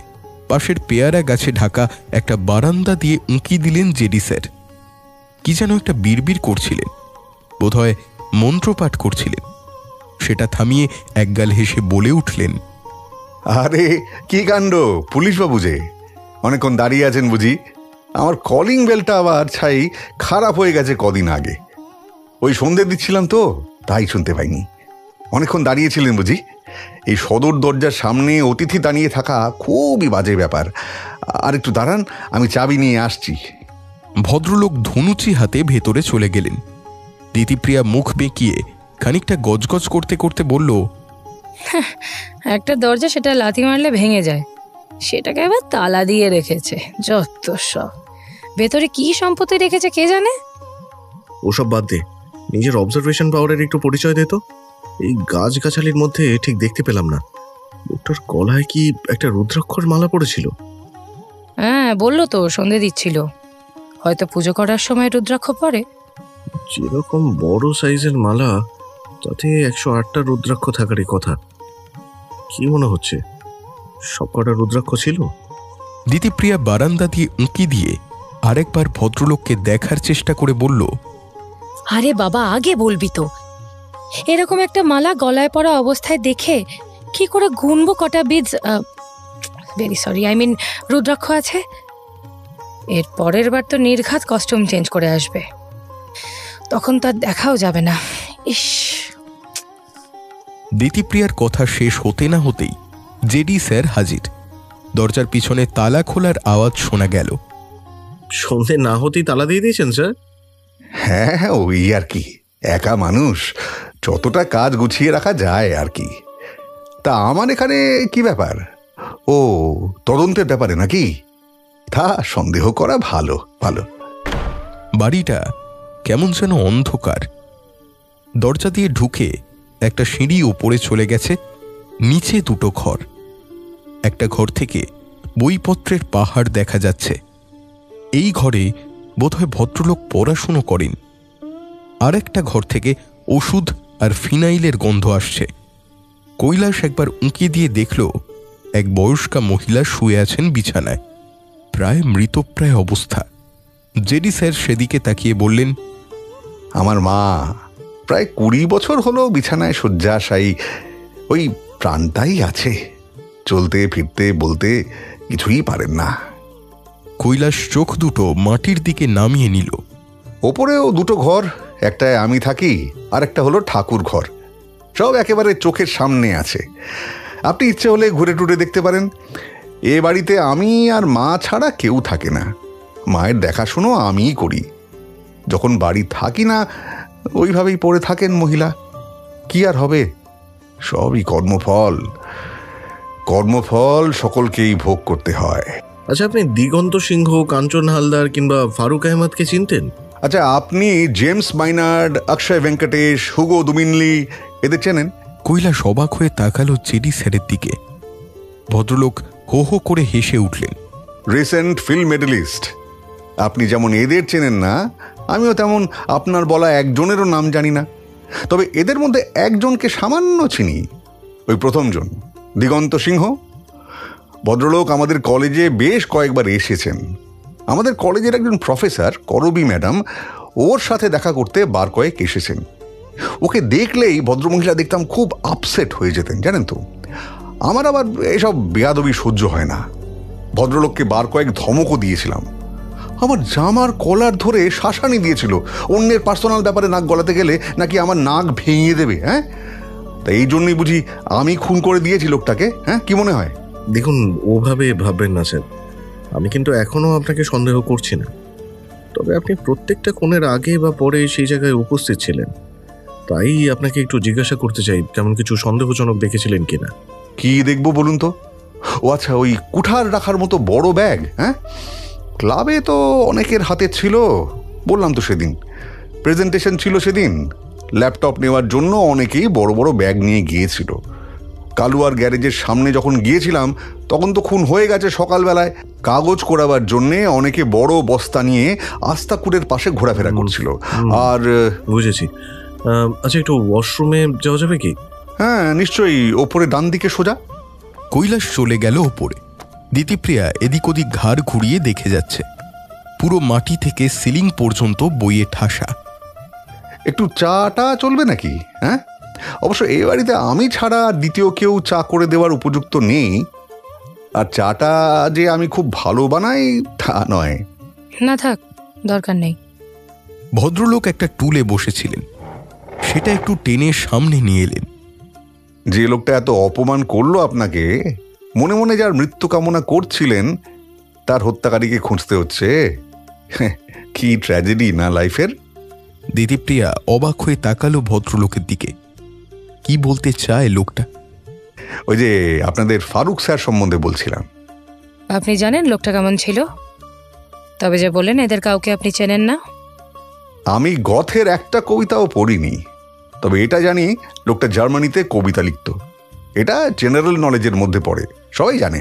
পাশের পেয়ারা গাছে ঢাকা একটা বারান্দা দিয়ে উঁকি দিলেন জেডি স্যার। কি যেন একটা বিড়বিড় করছিলেন, বোধহয় মন্ত্রপাঠ করছিলেন। সেটা থামিয়ে একগাল হেসে বলে উঠলেন, আরে কি কাণ্ড, পুলিশবাবু যে অনেকক্ষণ দাঁড়িয়ে আছেন বুঝি? আমার কলিং বেলটা আবার ছাই খারাপ হয়ে গেছে কদিন আগে, ওই সন্ধে দিচ্ছিলাম তো তাই শুনতে পাইনি। অনেকক্ষণ দাঁড়িয়েছিলেন বুঝি? এই সদর দরজার সামনে অতিথি দাঁড়িয়ে থাকা খুবই বাজে ব্যাপার। আর একটু দাঁড়ান, আমি চাবি নিয়ে আসছি। ভদ্রলোক ধনুচি হাতে ভেতরে চলে গেলেন। দিতিপ্রিয়া মুখ বেঁকিয়ে খানিকটা গজগজ করতে করতে বলল, একটা দরজা সেটা লাথি মারলে ভেঙে যায়, সেটাকে আবার তালা দিয়ে রেখেছে। যত সব, ভেতরে কি সম্পত্তি রেখেছে কে জানে। ওসব বাদ দে, নিজের অবজারভেশন পাওয়ারের একটু পরিচয় দে তো। এই গাছগাছালির মধ্যে ঠিক দেখতে পেলাম না। লোকটার গলায় কি একটা রুদ্রাক্ষর মালা পড়েছিল? হ্যাঁ, বললো তো সন্ধে দিচ্ছিল, হয়তো পুজো করার সময় রুদ্রাক্ষ পরে। যেরকম বড় সাইজের মালা, তাতে 108টা রুদ্রাক্ষ থাকারই কথা। কি মনে হচ্ছে সবকটা রুদ্রাক্ষ ছিল? দিতিপ্রিয়া বারান্দা দিয়ে উঁকি দিয়ে আরেকবার ভদ্রলোককে দেখার চেষ্টা করে বলল, আরে বাবা, আগে বলবি তো। এরকম একটা মালা গলায় পড়া অবস্থায় দেখে কি করে গুনবো কটা বীজ, ভেরি সরি, রুদ্রাক্ষ আছে। এর পরের বার তো নির্ঘাত কস্টিউম চেঞ্জ করে আসবে, তখন তার দেখাও যাবে না। ইস। দিতিপ্রিয়ার কথা শেষ হতে না হতেই জেডি স্যার হাজির। দরজার পিছনে তালা খোলার আওয়াজ শোনা গেল। সন্ধে না হতেই তালা দিয়ে দিয়েছেন স্যার? হ্যাঁ, ওই আর কি, একা মানুষ, যতটা কাজ গুছিয়ে রাখা যায় আর কি। তা আমার এখানে কি ব্যাপার? ও, তদন্তের ব্যাপারে নাকি? তা সন্দেহ করা ভালো ভালো। বাড়িটা কেমন যেন অন্ধকার। দরজা দিয়ে ঢুকে একটা সিঁড়ি ওপরে চলে গেছে, নিচে দুটো ঘর। একটা ঘর থেকে বইপত্রের পাহাড় দেখা যাচ্ছে। এই ঘরে বোধহয় ভদ্রলোক পড়াশুনো করেন। আর একটা ঘর থেকে ওষুধ আর ফিনাইলের গন্ধ আসছে। কৈলাস একবার উঁকি দিয়ে দেখল এক বয়স্কা মহিলা শুয়ে আছেন বিছানায়, প্রায় মৃতপ্রায় অবস্থা। জেডি স্যার সেদিকে তাকিয়ে বললেন, আমার মা প্রায় 20 বছর হলো বিছানায় শয্যাশায়ী। ওই প্রাণটাই আছে, চলতে ফিরতে বলতে কিছুই পারেন না। কৈলাস চোখ দুটো মাটির দিকে নামিয়ে নিল। ওপরেও দুটো ঘর, একটায় আমি থাকি আর একটা হলো ঠাকুর ঘর। সব একেবারে চোখের সামনে আছে, আপনি ইচ্ছে হলে ঘুরে টুরে দেখতে পারেন। এ বাড়িতে আমি আর মা ছাড়া কেউ থাকে না, মায়ের দেখাশুনো আমিই করি। যখন বাড়ি থাকি না, ওইভাবেই পড়ে থাকেন মহিলা। কি আর হবে, সবই কর্মফল, কর্মফল সকলকেই ভোগ করতে হয়। আচ্ছা, আপনি দিগন্ত সিংহ, কাঞ্চন হালদার কিংবা ফারুক আহমদকে চিনতেন? আচ্ছা, আপনি জেমস মাইনার্ড, অক্ষয় ভেঙ্কটেশ, হুগো দুমিনলি এদের চেনেন? কৈলাস অবাক হয়ে তাকালো জেডি স্যারের দিকে। ভদ্রলোক হো হো করে হেসে উঠলেন। Recent film medalist. আপনি যেমন এদের চেনেন না, আমিও তেমন আপনার বলা একজনেরও নাম জানি না। তবে এদের মধ্যে একজনকে সামান্য চিনি, ওই প্রথমজন, দিগন্ত সিংহ। ভদ্রলোক আমাদের কলেজে বেশ কয়েকবার এসেছেন। আমাদের কলেজের একজন প্রফেসর করবি ম্যাডাম ওর সাথে দেখা করতে বার কয়েক এসেছেন। ওকে দেখলেই ভদ্রমহিলা দেখতাম খুব আপসেট হয়ে যেতেন, জানেন তো। আমার আবার এসব বেয়াদবি সহ্য হয় না। ভদ্রলোককে বার কয়েক ধমকও দিয়েছিলাম। আমার জামার কলার ধরে শাসানি দিয়েছিল, অন্যের পার্সোনাল ব্যাপারে নাক গলাতে গেলে নাকি আমার নাক ভেঙে দেবে। হ্যাঁ, তা এই জন্যই বুঝি আমি খুন করে দিয়েছি লোকটাকে? হ্যাঁ, কি মনে হয়? দেখুন, ওভাবে ভাববেন না স্যার। আমি কিন্তু এখনো আপনাকে সন্দেহ করছি না, তবে আপনি প্রত্যেকটা খুনের আগে বা পরে সেই জায়গায় উপস্থিত ছিলেন, তাই আপনাকে একটু জিজ্ঞাসা করতে চাই কেমন কিছু সন্দেহজনক দেখেছিলেন কিনা। কি দেখবো বলুন তো? ও আচ্ছা, ওই কুঠার রাখার মতো বড় ব্যাগ। হ্যাঁ, ক্লাবে তো অনেকের হাতে ছিল, বললাম তো সেদিন প্রেজেন্টেশন ছিল, সেদিন ল্যাপটপ নেওয়ার জন্য অনেকেই বড় বড় ব্যাগ নিয়ে গিয়েছিল। কালুয়ার গ্যারেজের সামনে যখন গিয়েছিলাম তখন তো খুন হয়ে গেছে সকালবেলায়। কাগজ করাবার জন্যে অনেকে বড় বস্তা নিয়ে আস্তাকুটের পাশে ঘোরাফেরা করছিল। আর বুঝেছি। আচ্ছা, একটু ওয়াশরুমে যাওয়া যাবে কি? হ্যাঁ, নিশ্চয়ই, ওপরে ডান দিকে সোজা। কৈলাস চলে গেল ওপরে। দিতিপ্রিয়া এদিক ওদিক ঘাড় ঘুরিয়ে দেখে যাচ্ছে। পুরো মাটি থেকে সিলিং পর্যন্ত বইয়ে ঠাসা। একটু চাটা চলবে নাকি? হ্যাঁ, অবশ্য এই বাড়িতে আমি ছাড়া দ্বিতীয় কেউ চা করে দেওয়ার উপযুক্ত নেই। আর চাটা যে আমি খুব ভালো বানাই তা নয়। না থাক, দরকার নেই। ভদ্রলোক একটা টুলে বসেছিলেন, সেটা একটু টেনে সামনে নিয়ে এলেন। যে লোকটা এত অপমান করলো আপনাকে, মনে মনে যার মৃত্যু কামনা করছিলেন, তার হত্যাকারীকে খুঁজতে হচ্ছে। কি ট্র্যাজেডি না লাইফের। দিতিপ্রিয়া অবাক হয়ে তাকালো ভদ্রলোকের দিকে। কি বলতে চায় লোকটা? ওই যে আপনাদের ফারুক স্যার সম্বন্ধে বলছিলাম। আপনি জানেন লোকটা কেমন ছিল? তবে যে বললেন এদের কাউকে আপনি চেনেন না। আমি গথের একটা কবিতাও পড়িনি, তবে এটা জানি লোকটা জার্মানিতে কবিতা লিখত। এটা জেনারেল নলেজের মধ্যে পড়ে, সবাই জানে।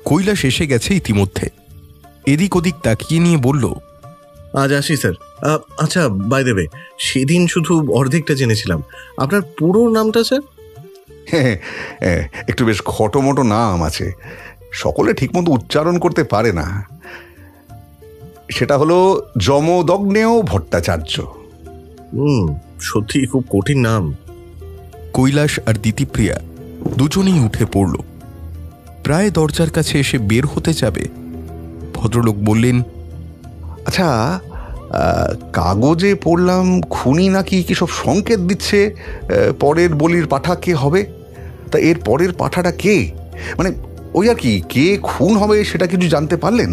কৈলাস এসে গেছে ইতিমধ্যে। এদিক ওদিক তাকিয়ে নিয়ে বলল, আজ আসি স্যার। আচ্ছা, বাই দ্য ওয়ে, সেদিন শুধু অর্ধেকটা জেনেছিলাম। আপনার পুরো নামটা স্যার? একটু বেশ খটোমটো নাম আছে, সকলে ঠিকমতো উচ্চারণ করতে পারে না। সেটা হলো যমদগ্নেয় ভট্টাচার্য। সত্যি খুব কঠিন নাম। কৈলাস আর দিতিপ্রিয়া দুজনেই উঠে পড়ল। প্রায় দরজার কাছে এসে বের হতে যাবে, ভদ্রলোক বললেন, আচ্ছা, কাগজে পড়লাম খুনি নাকি কি সব সংকেত দিচ্ছে পরের বলির পাঠা কে হবে। তা এর পরের পাঠাটা কে? মানে ওই আর কি, কে খুন হবে সেটা কিছু জানতে পারলেন?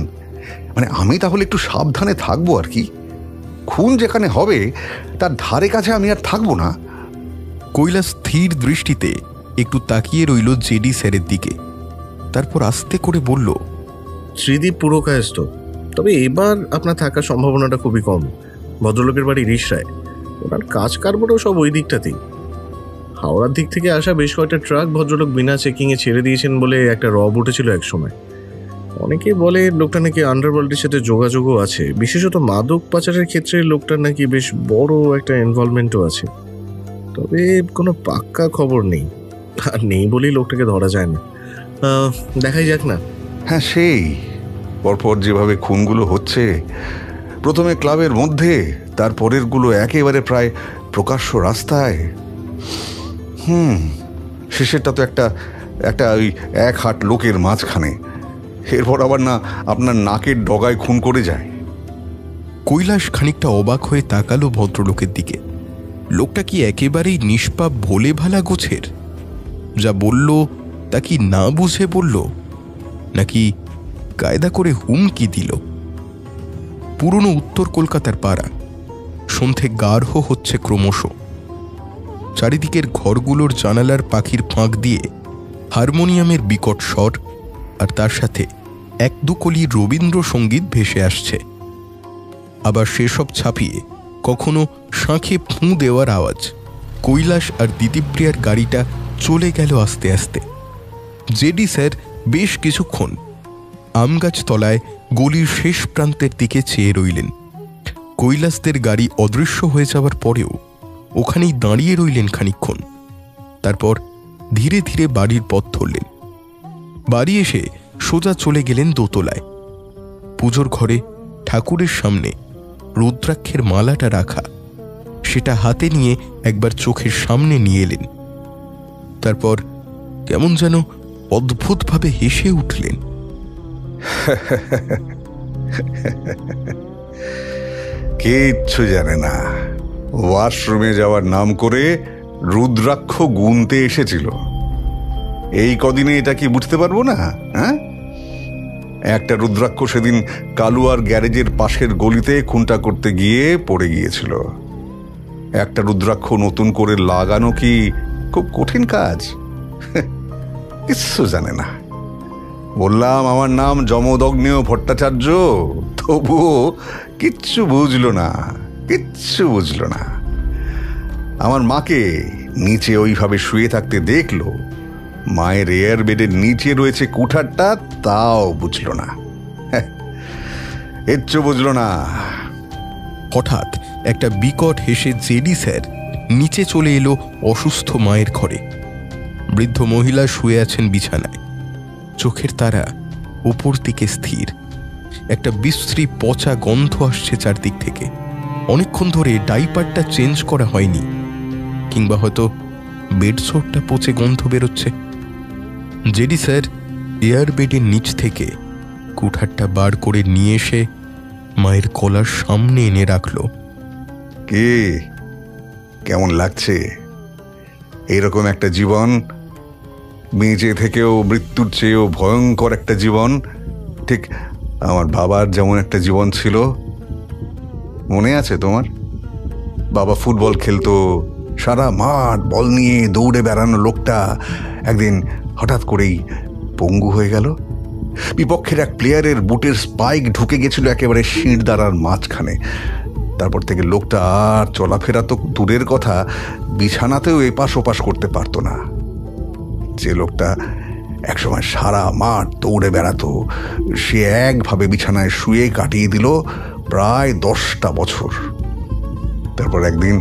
মানে আমি তাহলে একটু সাবধানে থাকবো আর কি। খুন যেখানে হবে তার ধারে কাছে আমি আর থাকবো না। কৈলাস স্থির দৃষ্টিতে একটু তাকিয়ে রইল জেডি স্যারের দিকে, তারপর আস্তে করে বলল, ত্রিদীপ পুরকায়স্থ, তবে এবার আপনার থাকার সম্ভাবনাটা খুবই কম। ভদ্রলোকের বাড়ি রিসরায়, ওনার কাজ কারবারও সব ওই দিকটাতেই। হাওড়ার দিক থেকে আসা বেশ কয়েকটা ট্রাক ভদ্রলোক বিনা চেকিংয়ে ছেড়ে দিয়েছেন বলে একটা রব উঠেছিল এক সময়। অনেকে বলে লোকটা নাকি আন্ডারওয়ার্ল্ডের সাথে যোগাযোগও আছে, বিশেষত মাদক পাচারের ক্ষেত্রে লোকটার নাকি বেশ বড় একটা ইনভলভমেন্টও আছে। তবে কোনো পাক্কা খবর নেই, আর নেই বলেই লোকটাকে ধরা যায় না। দেখাই যাক না। হ্যাঁ, সেই পরপর যেভাবে খুনগুলো হচ্ছে, প্রথমে ক্লাবের মধ্যে, তারপরেরগুলো একেবারে প্রায় প্রকাশ্য রাস্তায়। শেষেরটা তো একটা ওই এক হাট লোকের মাঝখানে। এরপর আবার না আপনার নাকের ডগায় খুন করে যায়। কৈলাস খানিকটা অবাক হয়ে তাকালো ভদ্রলোকের দিকে। লোকটা কি একেবারেই নিষ্পাপ ভোলে ভালা গোছের? যা বলল তা কি না বুঝে বলল, নাকি কায়দা করে হুমকি দিল? পুরনো উত্তর কলকাতার পাড়া, সন্ধে গাঢ় হচ্ছে ক্রমশ। চারিদিকের ঘরগুলোর জানালার পাখির ফাঁক দিয়ে হারমোনিয়ামের বিকট স্বর, আর তার সাথে এক দুকলি রবীন্দ্রসঙ্গীত ভেসে আসছে। আবার সেসব ছাপিয়ে কখনো শাঁখে ফুঁ দেওয়ার আওয়াজ। কৈলাস আর দিতিপ্রিয়ার গাড়িটা চলে গেল আস্তে আস্তে। জেডি স্যার বেশ কিছুক্ষণ আমগাছ তলায় গলির শেষ প্রান্তের দিকে চেয়ে রইলেন। কৈলাসদের গাড়ি অদৃশ্য হয়ে যাওয়ার পরেও ওখানেই দাঁড়িয়ে রইলেন খানিকক্ষণ। তারপর ধীরে ধীরে বাড়ির পথ ধরলেন। বাড়ি এসে সোজা চলে গেলেন দোতলায়। পুজোর ঘরে ঠাকুরের সামনে রুদ্রাক্ষের মালাটা রাখা, সেটা হাতে নিয়ে একবার চোখের সামনে নিয়ে এলেন। তারপর কেমন যেন অদ্ভুতভাবে হেসে উঠলেন। কিচ্ছু জানে না। ওয়াশরুমে যাওয়ার নাম করে রুদ্রাক্ষ গুনতে এসেছিল। এই কদিনে এটা কি বুঝতে পারবো না? হ্যাঁ, একটা রুদ্রাক্ষ সেদিন কালুয়ার গ্যারেজের পাশের গলিতে খুনটা করতে গিয়ে পড়ে গিয়েছিল। একটা রুদ্রাক্ষ নতুন করে লাগানো কি খুব কঠিন কাজ? কিচ্ছু জানে না। বললাম আমার নাম যমদগ্নেয় ভট্টাচার্য, তবুও কিচ্ছু বুঝলো না, কিচ্ছু বুঝলো না। আমার মাকে নিচে ওইভাবে শুয়ে থাকতে দেখলো, মায়ের এয়ার বেডের নিচে রয়েছে কুঠারটা, তাও বুঝলো না, কিচ্ছু বুঝলো না। হঠাৎ একটা বিকট হেসে জেডি স্যার নিচে চলে এলো অসুস্থ মায়ের ঘরে। বৃদ্ধ মহিলা শুয়ে আছেন বিছানায়, চোখের তারা উপর দিকে স্থির। একটা বিশ্রী পচা গন্ধ আসছে চারদিক থেকে। অনেকক্ষণ ধরে ডাইপারটা চেঞ্জ করা হয়নি, কিংবা হয়তো বেডশোরটা পচে গন্ধ বেরোচ্ছে। জেডি স্যার এয়ার বেডের নিচ থেকে কুঠারটা বার করে নিয়ে এসে মায়ের গলার সামনে এনে রাখল। কে কেমন লাগছে এইরকম একটা জীবন? বেঁচে থেকেও মৃত্যুর চেয়েও ভয়ঙ্কর একটা জীবন। ঠিক আমার বাবার যেমন একটা জীবন ছিল, মনে আছে তোমার? বাবা ফুটবল খেলতো, সারা মাঠ বল নিয়ে দৌড়ে বেড়ানো লোকটা একদিন হঠাৎ করেই পঙ্গু হয়ে গেল। বিপক্ষের এক প্লেয়ারের বুটের স্পাইক ঢুকে গেছিল একেবারে শিরদাঁড়ার মাঝখানে। তারপর থেকে লোকটা আর চলাফেরা তো দূরের কথা, বিছানাতেও এপাশ ওপাশ করতে পারতো না। যে লোকটা একসময় সারা মাঠ দৌড়ে বেড়াতো, সে একভাবে বিছানায় শুয়ে কাটিয়ে দিল প্রায় 10টা বছর। তারপর একদিন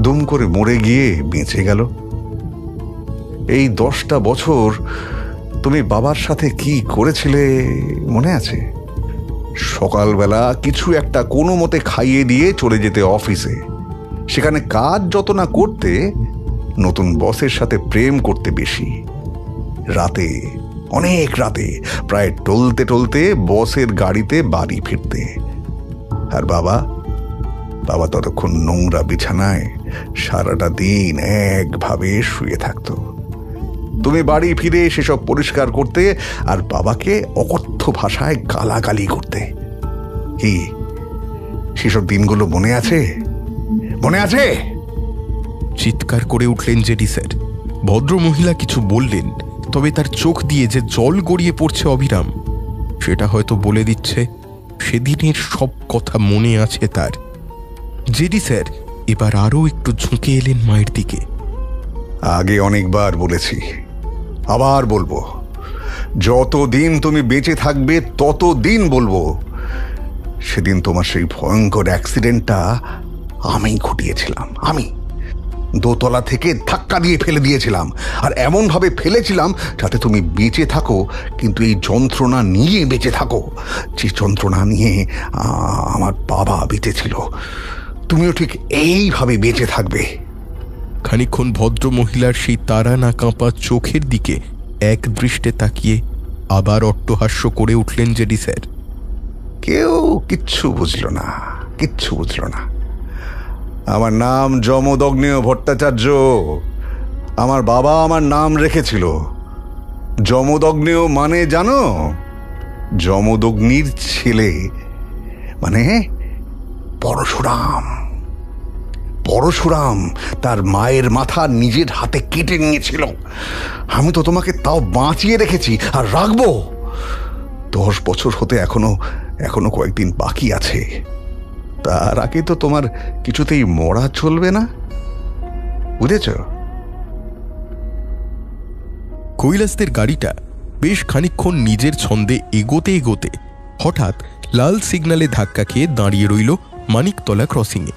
দুম করে মরে গিয়ে বেঁচে গেল। এই 10টা বছর তুমি বাবার সাথে কি করেছিলে মনে আছে? সকালবেলা কিছু একটা কোনো মতে খাইয়ে দিয়ে চলে যেতে অফিসে। সেখানে কাজ যত না করতে, নতুন বসের সাথে প্রেম করতে বেশি। রাতে, অনেক রাতে, প্রায় টলতে টলতে বসের গাড়িতে বাড়ি ফিরতে। আর বাবা ততক্ষণ নোংরা বিছানায় সারাটা দিন একভাবে শুয়ে থাকতো। তুমি বাড়ি ফিরে সেসব পরিষ্কার করতে আর বাবাকে অকথ্য ভাষায় গালাগালি করতে। কি সেসব দিনগুলো মনে আছে? মনে আছে? চিৎকার করে উঠলেন জেডি স্যার। ভদ্রমহিলা কিছু বললেন, তবে তার চোখ দিয়ে যে জল গড়িয়ে পড়ছে অবিরাম, সেটা হয়তো বলে দিচ্ছে সেদিনের সব কথা মনে আছে তার। জেডি স্যার এবার আরো একটু ঝুঁকে এলেন মায়ের দিকে। আগে অনেকবার বলেছি, আবার বলবো, যতদিন তুমি বেঁচে থাকবে ততদিন বলবো, সেদিন তোমার সেই ভয়ঙ্কর অ্যাক্সিডেন্টটা আমি ঘটিয়েছিলাম। আমি দোতলা থেকে ধাক্কা দিয়ে ফেলে দিয়েছিলাম, আর এমনভাবে ফেলেছিলাম যাতে তুমি বেঁচে থাকো, কিন্তু এই যন্ত্রণা নিয়ে বেঁচে থাকো, যে যন্ত্রণা নিয়ে আমার বাবা বেঁচেছিল। তুমিও ঠিক এইভাবে বেঁচে থাকবে। খানিকক্ষণ ভদ্রমহিলার সেই তারা না কাঁপা চোখের দিকে এক দৃষ্টে তাকিয়ে আবার অট্টহাস্য করে উঠলেন জেডি স্যার। কেউ কিচ্ছু বুঝলো না, কিচ্ছু বুঝলো না। আমার নাম যমদগ্নেয় ভট্টাচার্য। আমার বাবা আমার নাম রেখেছিল যমদগ্নেয়, মানে জানো? যমদগ্নির ছেলে, মানে পরশুরাম। পরশুরাম তার মায়ের মাথা নিজের হাতে কেটে নিয়েছিল। আমি তো তোমাকে তাও বাঁচিয়ে রেখেছি, আর রাখবো। 10 বছর হতে এখনো কয়েকদিন বাকি আছে। তার আগে তো তোমার কিছুতেই মরা চলবে না, বুঝেছ? কৈলাসদের গাড়িটা বেশ খানিকক্ষণ নিজের ছন্দে এগোতে এগোতে হঠাৎ লাল সিগন্যালে ধাক্কা খেয়ে দাঁড়িয়ে রইল মানিকতলা ক্রসিংয়ে।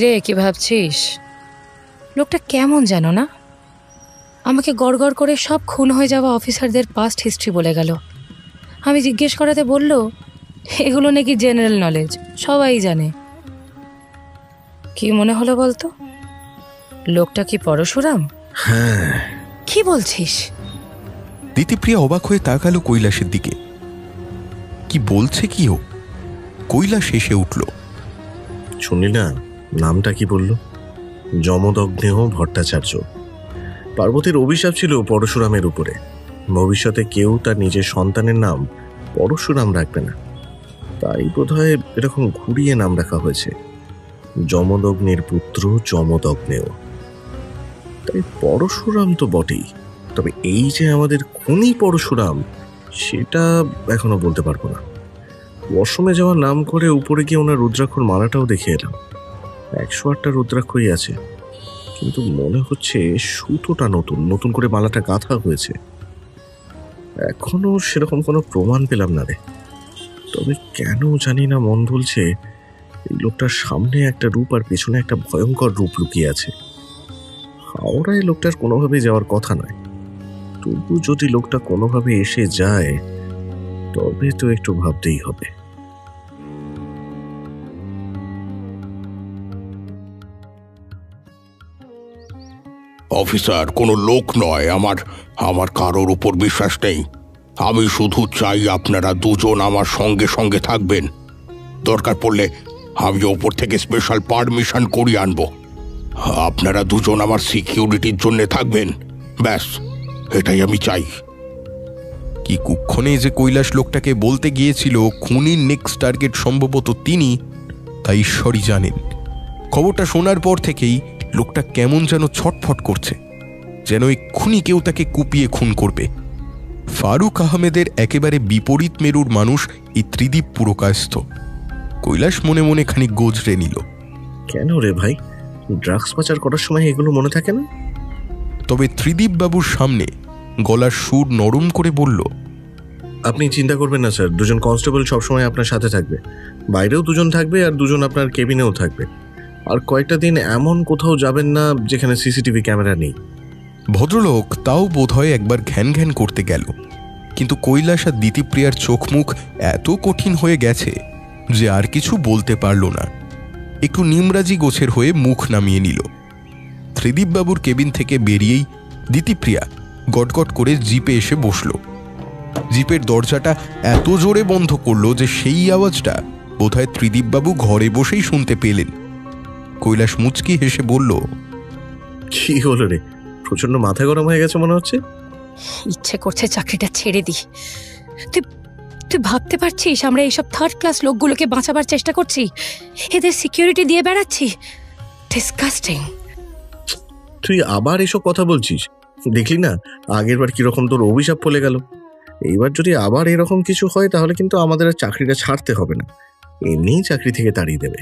রে, কি ভাবছিস? লোকটা কেমন জানো না? আমাকে গড়গড় করে সব খুন হয়ে যাওয়া অফিসারদের পাস্ট হিস্ট্রি বলে গেল। আমি জিজ্ঞেস করাতে বলল এগুলো নাকি জেনারেল নলেজ, সবাই জানে। কি মনে হলো বলতো? লোকটা কি পরশুরাম? হ্যাঁ। কি বলছিস? দিতিপ্রিয়া অবাক হয়ে তাকালো কৈলাসের দিকে। কি বলছে কি ও? কৈলাস হেসে উঠল। শুনলি না নামটা কি বলল? যমদগ্নেহ ভট্টাচার্য। পার্বতীর অভিশাপ ছিল পরশুরামের উপরে, ভবিষ্যতে কেউ তার নিজের সন্তানের নাম পরশুরাম রাখবে না, তাই বোধহয় এরকম ঘুরিয়ে নাম রাখা হয়েছে, যমদগ্নের পুত্র যমদগ্নেয়। তাই পরশুরাম তো বটেই, তবে এই যে আমাদের খুনি পরশুরাম সেটা এখনো বলতে পারবো না। অসমে যাওয়ার নাম করে উপরে গিয়ে ওনার রুদ্রাক্ষর মালাটাও দেখে এলাম। 108টা রুদ্রাক্ষরই আছে, কিন্তু মনে হচ্ছে সুতোটা নতুন নতুন করে মালাটা গাঁথা হয়েছে। এখনো সেরকম কোনো প্রমাণ পেলাম না রে। তবে কেন জানি না মন বলছে এই লোকটার সামনে একটা রূপ আর পেছনে একটা ভয়ঙ্কর রূপ লুকিয়ে আছে। হাওড়ায় লোকটার কোনোভাবে যাওয়ার কথা নয়, তবু যদি লোকটা কোনোভাবে এসে যায় তবে তো একটু ভাবতেই হবে। অফিসার কোনো লোক নয়, আমার কারোর উপর বিশ্বাস নেই। আমি শুধু চাই আপনারা দুজন আমার সঙ্গে সঙ্গে থাকবেন। দরকার পড়লে আমি ওপর থেকে স্পেশাল পারমিশন করিয়ে আনবো। আপনারা দুজন আমার সিকিউরিটির জন্য থাকবেন, ব্যাস এটাই আমি চাই। কি কুক্ষণে যে কৈলাস লোকটাকে বলতে গিয়েছিল খুনির নেক্সট টার্গেট সম্ভবত তিনি, তা ঈশ্বরই জানেন। খবরটা শোনার পর থেকেই লোকটা কেমন যেন ছটফট করছে, যেন এক্ষুনি কেউ তাকে কুপিয়ে খুন করবে। ফারুক আহমেদের একেবারে বিপরীত মেরুর মানুষ এই ত্রিদীপ পুরকায়স্থ। কৈলাস মনে মনে খানিক গোজরে নিল। কেন রে ভাই, ড্রাগস পাচার করার সময় এগুলো মনে থাকে না? তবে ত্রিদীপ বাবুর সামনে গলার সুর নরম করে বলল, আপনি চিন্তা করবেন না স্যার, দুজন কনস্টেবল সবসময় আপনার সাথে থাকবে, বাইরেও দুজন থাকবে আর দুজন আপনার কেবিনেও থাকবে। আর কয়েকটা দিন এমন কোথাও যাবেন না যেখানে সিসিটিভি ক্যামেরা নেই। ভদ্রলোক তাও বোধহয় একবার ঘ্যান ঘ্যান করতে গেল, কিন্তু কৈলাস আর দিতিপ্রিয়ার চোখ মুখ এত কঠিন হয়ে গেছে যে আর কিছু বলতে পারল না। একটু নিমরাজি গোছের হয়ে মুখ নামিয়ে নিল। ত্রিদীপবাবুর কেবিন থেকে বেরিয়েই দিতিপ্রিয়া গটগট করে জিপে এসে বসল। জিপের দরজাটা এত জোরে বন্ধ করল যে সেই আওয়াজটা বোধহয় ত্রিদীপবাবু ঘরে বসেই শুনতে পেলেন। কৈলাস মুচকি হেসে বলল, কি হলো রে, প্রচন্ড মাথা গরম হয়ে গেছে মনে হচ্ছে। ইচ্ছে করছে চাকরিটা ছেড়ে দি। তুই ভাবতে পারছিস আমরা এইসব থার্ড ক্লাস লোকগুলোকে বাঁচাবার চেষ্টা করছি, এদের সিকিউরিটি দিয়ে বেড়াচ্ছি। ডিসকাস্টিং। তুই আবার এসব কথা বলছিস? দেখলি না আগের বার কিরকম তোর অভিশাপ ফলে গেল। এইবার যদি আবার এরকম কিছু হয় তাহলে কিন্তু আমাদের আর চাকরিটা ছাড়তে হবে না, এমনিই চাকরি থেকে তাড়িয়ে দেবে।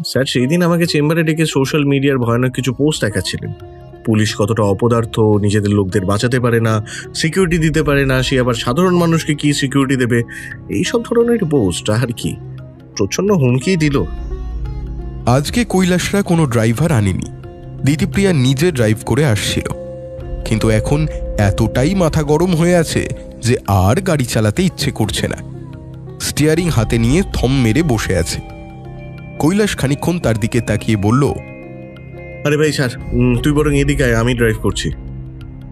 স্যার সেই দিন আমাকে চেম্বারে ডেকে সোশ্যাল মিডিয়ার ভয়ানক কিছু পোস্ট দেখাচ্ছিলেন। পুলিশ কতটা অপদার্থ, নিজেদের লোকদের বাঁচাতে পারে না, সিকিউরিটি দিতে পারে না, সে আবার সাধারণ মানুষকে কি সিকিউরিটি দেবে, এইসব ধরনের পোস্ট। আর কি প্রচন্ড হুমকি দিল। আজকে কৈলাসরা কোনো ড্রাইভার আনেনি, দিতিপ্রিয়া নিজে ড্রাইভ করে আসছিল। কিন্তু এখন এতটাই মাথা গরম হয়ে আছে যে আর গাড়ি চালাতে ইচ্ছে করছে না। স্টিয়ারিং হাতে নিয়ে থম মেরে বসে আছে। কৈলাস খানিকক্ষণ তার দিকে তাকিয়ে বলল, আরে ভাই স্যার, তুই বরং এদিকে আয়, আমি ড্রাইভ করছি।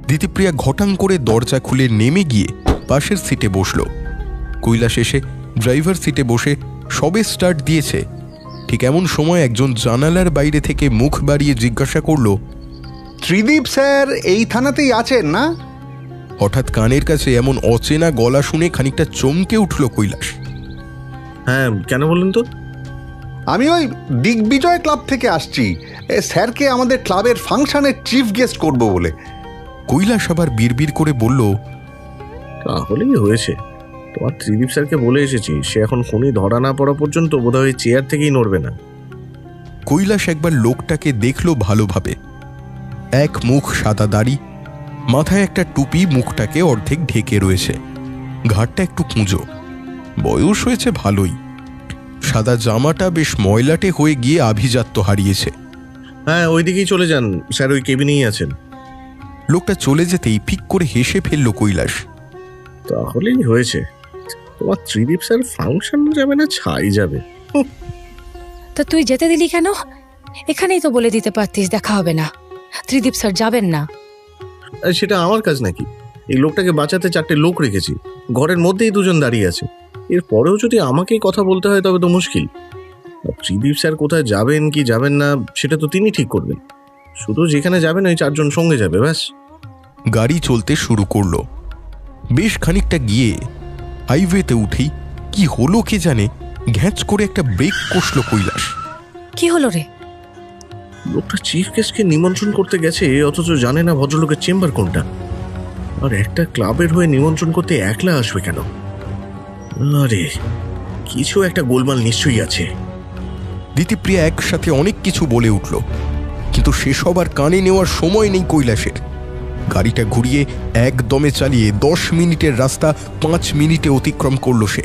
দিতিপ্রিয়া ঘটাং করে দরজা খুলে নেমে গিয়ে পাশের সিটে বসল। কৈলাস এসে ড্রাইভার সিটে বসে সবে স্টার্ট দিয়েছে, ঠিক এমন সময় একজন জানালার বাইরে থেকে মুখ বাড়িয়ে জিজ্ঞাসা করল, ত্রিদীপ স্যার এই থানাতেই আছেন না? হঠাৎ কানের কাছে এমন অচেনা গলা শুনে খানিকটা চমকে উঠল কৈলাস। হ্যাঁ, কেন বলুন তো? আমি ওই দিগ্বিজয় ক্লাব থেকে আসছি, স্যারকে আমাদের ক্লাবের ফাংশনের চিফ গেস্ট করব বলে। কৈলাস আবার বিড়বিড় করে বলল, তাহলেই হয়েছে, তোমার ত্রিদীপ স্যারকে বলে এসেছি, সে এখন খুনি ধরা না পড়া পর্যন্ত বোধহয় চেয়ার থেকেই নড়বে না। কৈলাস একবার লোকটাকে দেখল ভালোভাবে। এক মুখ সাদা দাড়ি, মাথায় একটা টুপি মুখটাকে অর্ধেক ঢেকে রয়েছে, ঘাড়টা একটু কুঁজো, বয়স হয়েছে ভালোই। সাদা জামাটা বেশ ময়লাটে হয়ে গিয়ে আভিজাত্য হারিয়েছে। হ্যাঁ, ওইদিকেই চলে যান, স্যার ওই কেবিনেই আছেন। লোকটা চলে যেতেই ফিক করে হেসে ফেলল কৈলাস। তাহলেই হয়েছে, তোমার ত্রিদীপ স্যার ফাংশন যাবে না ছাই যাবে। তা তুই যেতে দিলি কেন? এখানেই তো বলে দিতে পারতিস দেখা হবে না, ত্রিদীপ স্যার যাবেন না। সেটা আমার কাজ নাকি? এই লোকটাকে বাঁচাতে 4টে লোক রেখেছি, ঘরের মধ্যেই 2জন দাঁড়িয়ে আছে। এরপরেও যদি আমাকেই কথা বলতে হয় তবে তো মুশকিল। ত্রিদীপ স্যার কোথায় যাবেন কি যাবেন না সেটা তো তিনি ঠিক করবেন। শুধু যেখানে যাবেন ওই 4 জন সঙ্গে যাবে, ব্যাস। গাড়ি চলতে শুরু করলো। বেশ খানিকটা গিয়ে হাইওয়েতে উঠেই কি হলো কে জানে, ঘ্যাঁচ করে একটা ব্রেক কষল কৈলাস। কি হলো রে? লোকটা চিফ গেস্টকে নিমন্ত্রণ করতে গেছে, অথচ জানে না ভদ্রলোকের চেম্বার কোনটা। আর একটা ক্লাবের হয়ে নিমন্ত্রণ করতে একলা আসবে কেন? আরে কিছু একটা গোলমাল নিশ্চয়ই আছে। দিতিপ্রিয়া একসাথে অনেক কিছু বলে উঠল, কিন্তু সেসব আর কানে নেওয়ার সময় নেই কৈলাসের। গাড়িটা ঘুরিয়ে একদমে চালিয়ে 10 মিনিটের রাস্তা 5 মিনিটে অতিক্রম করল সে।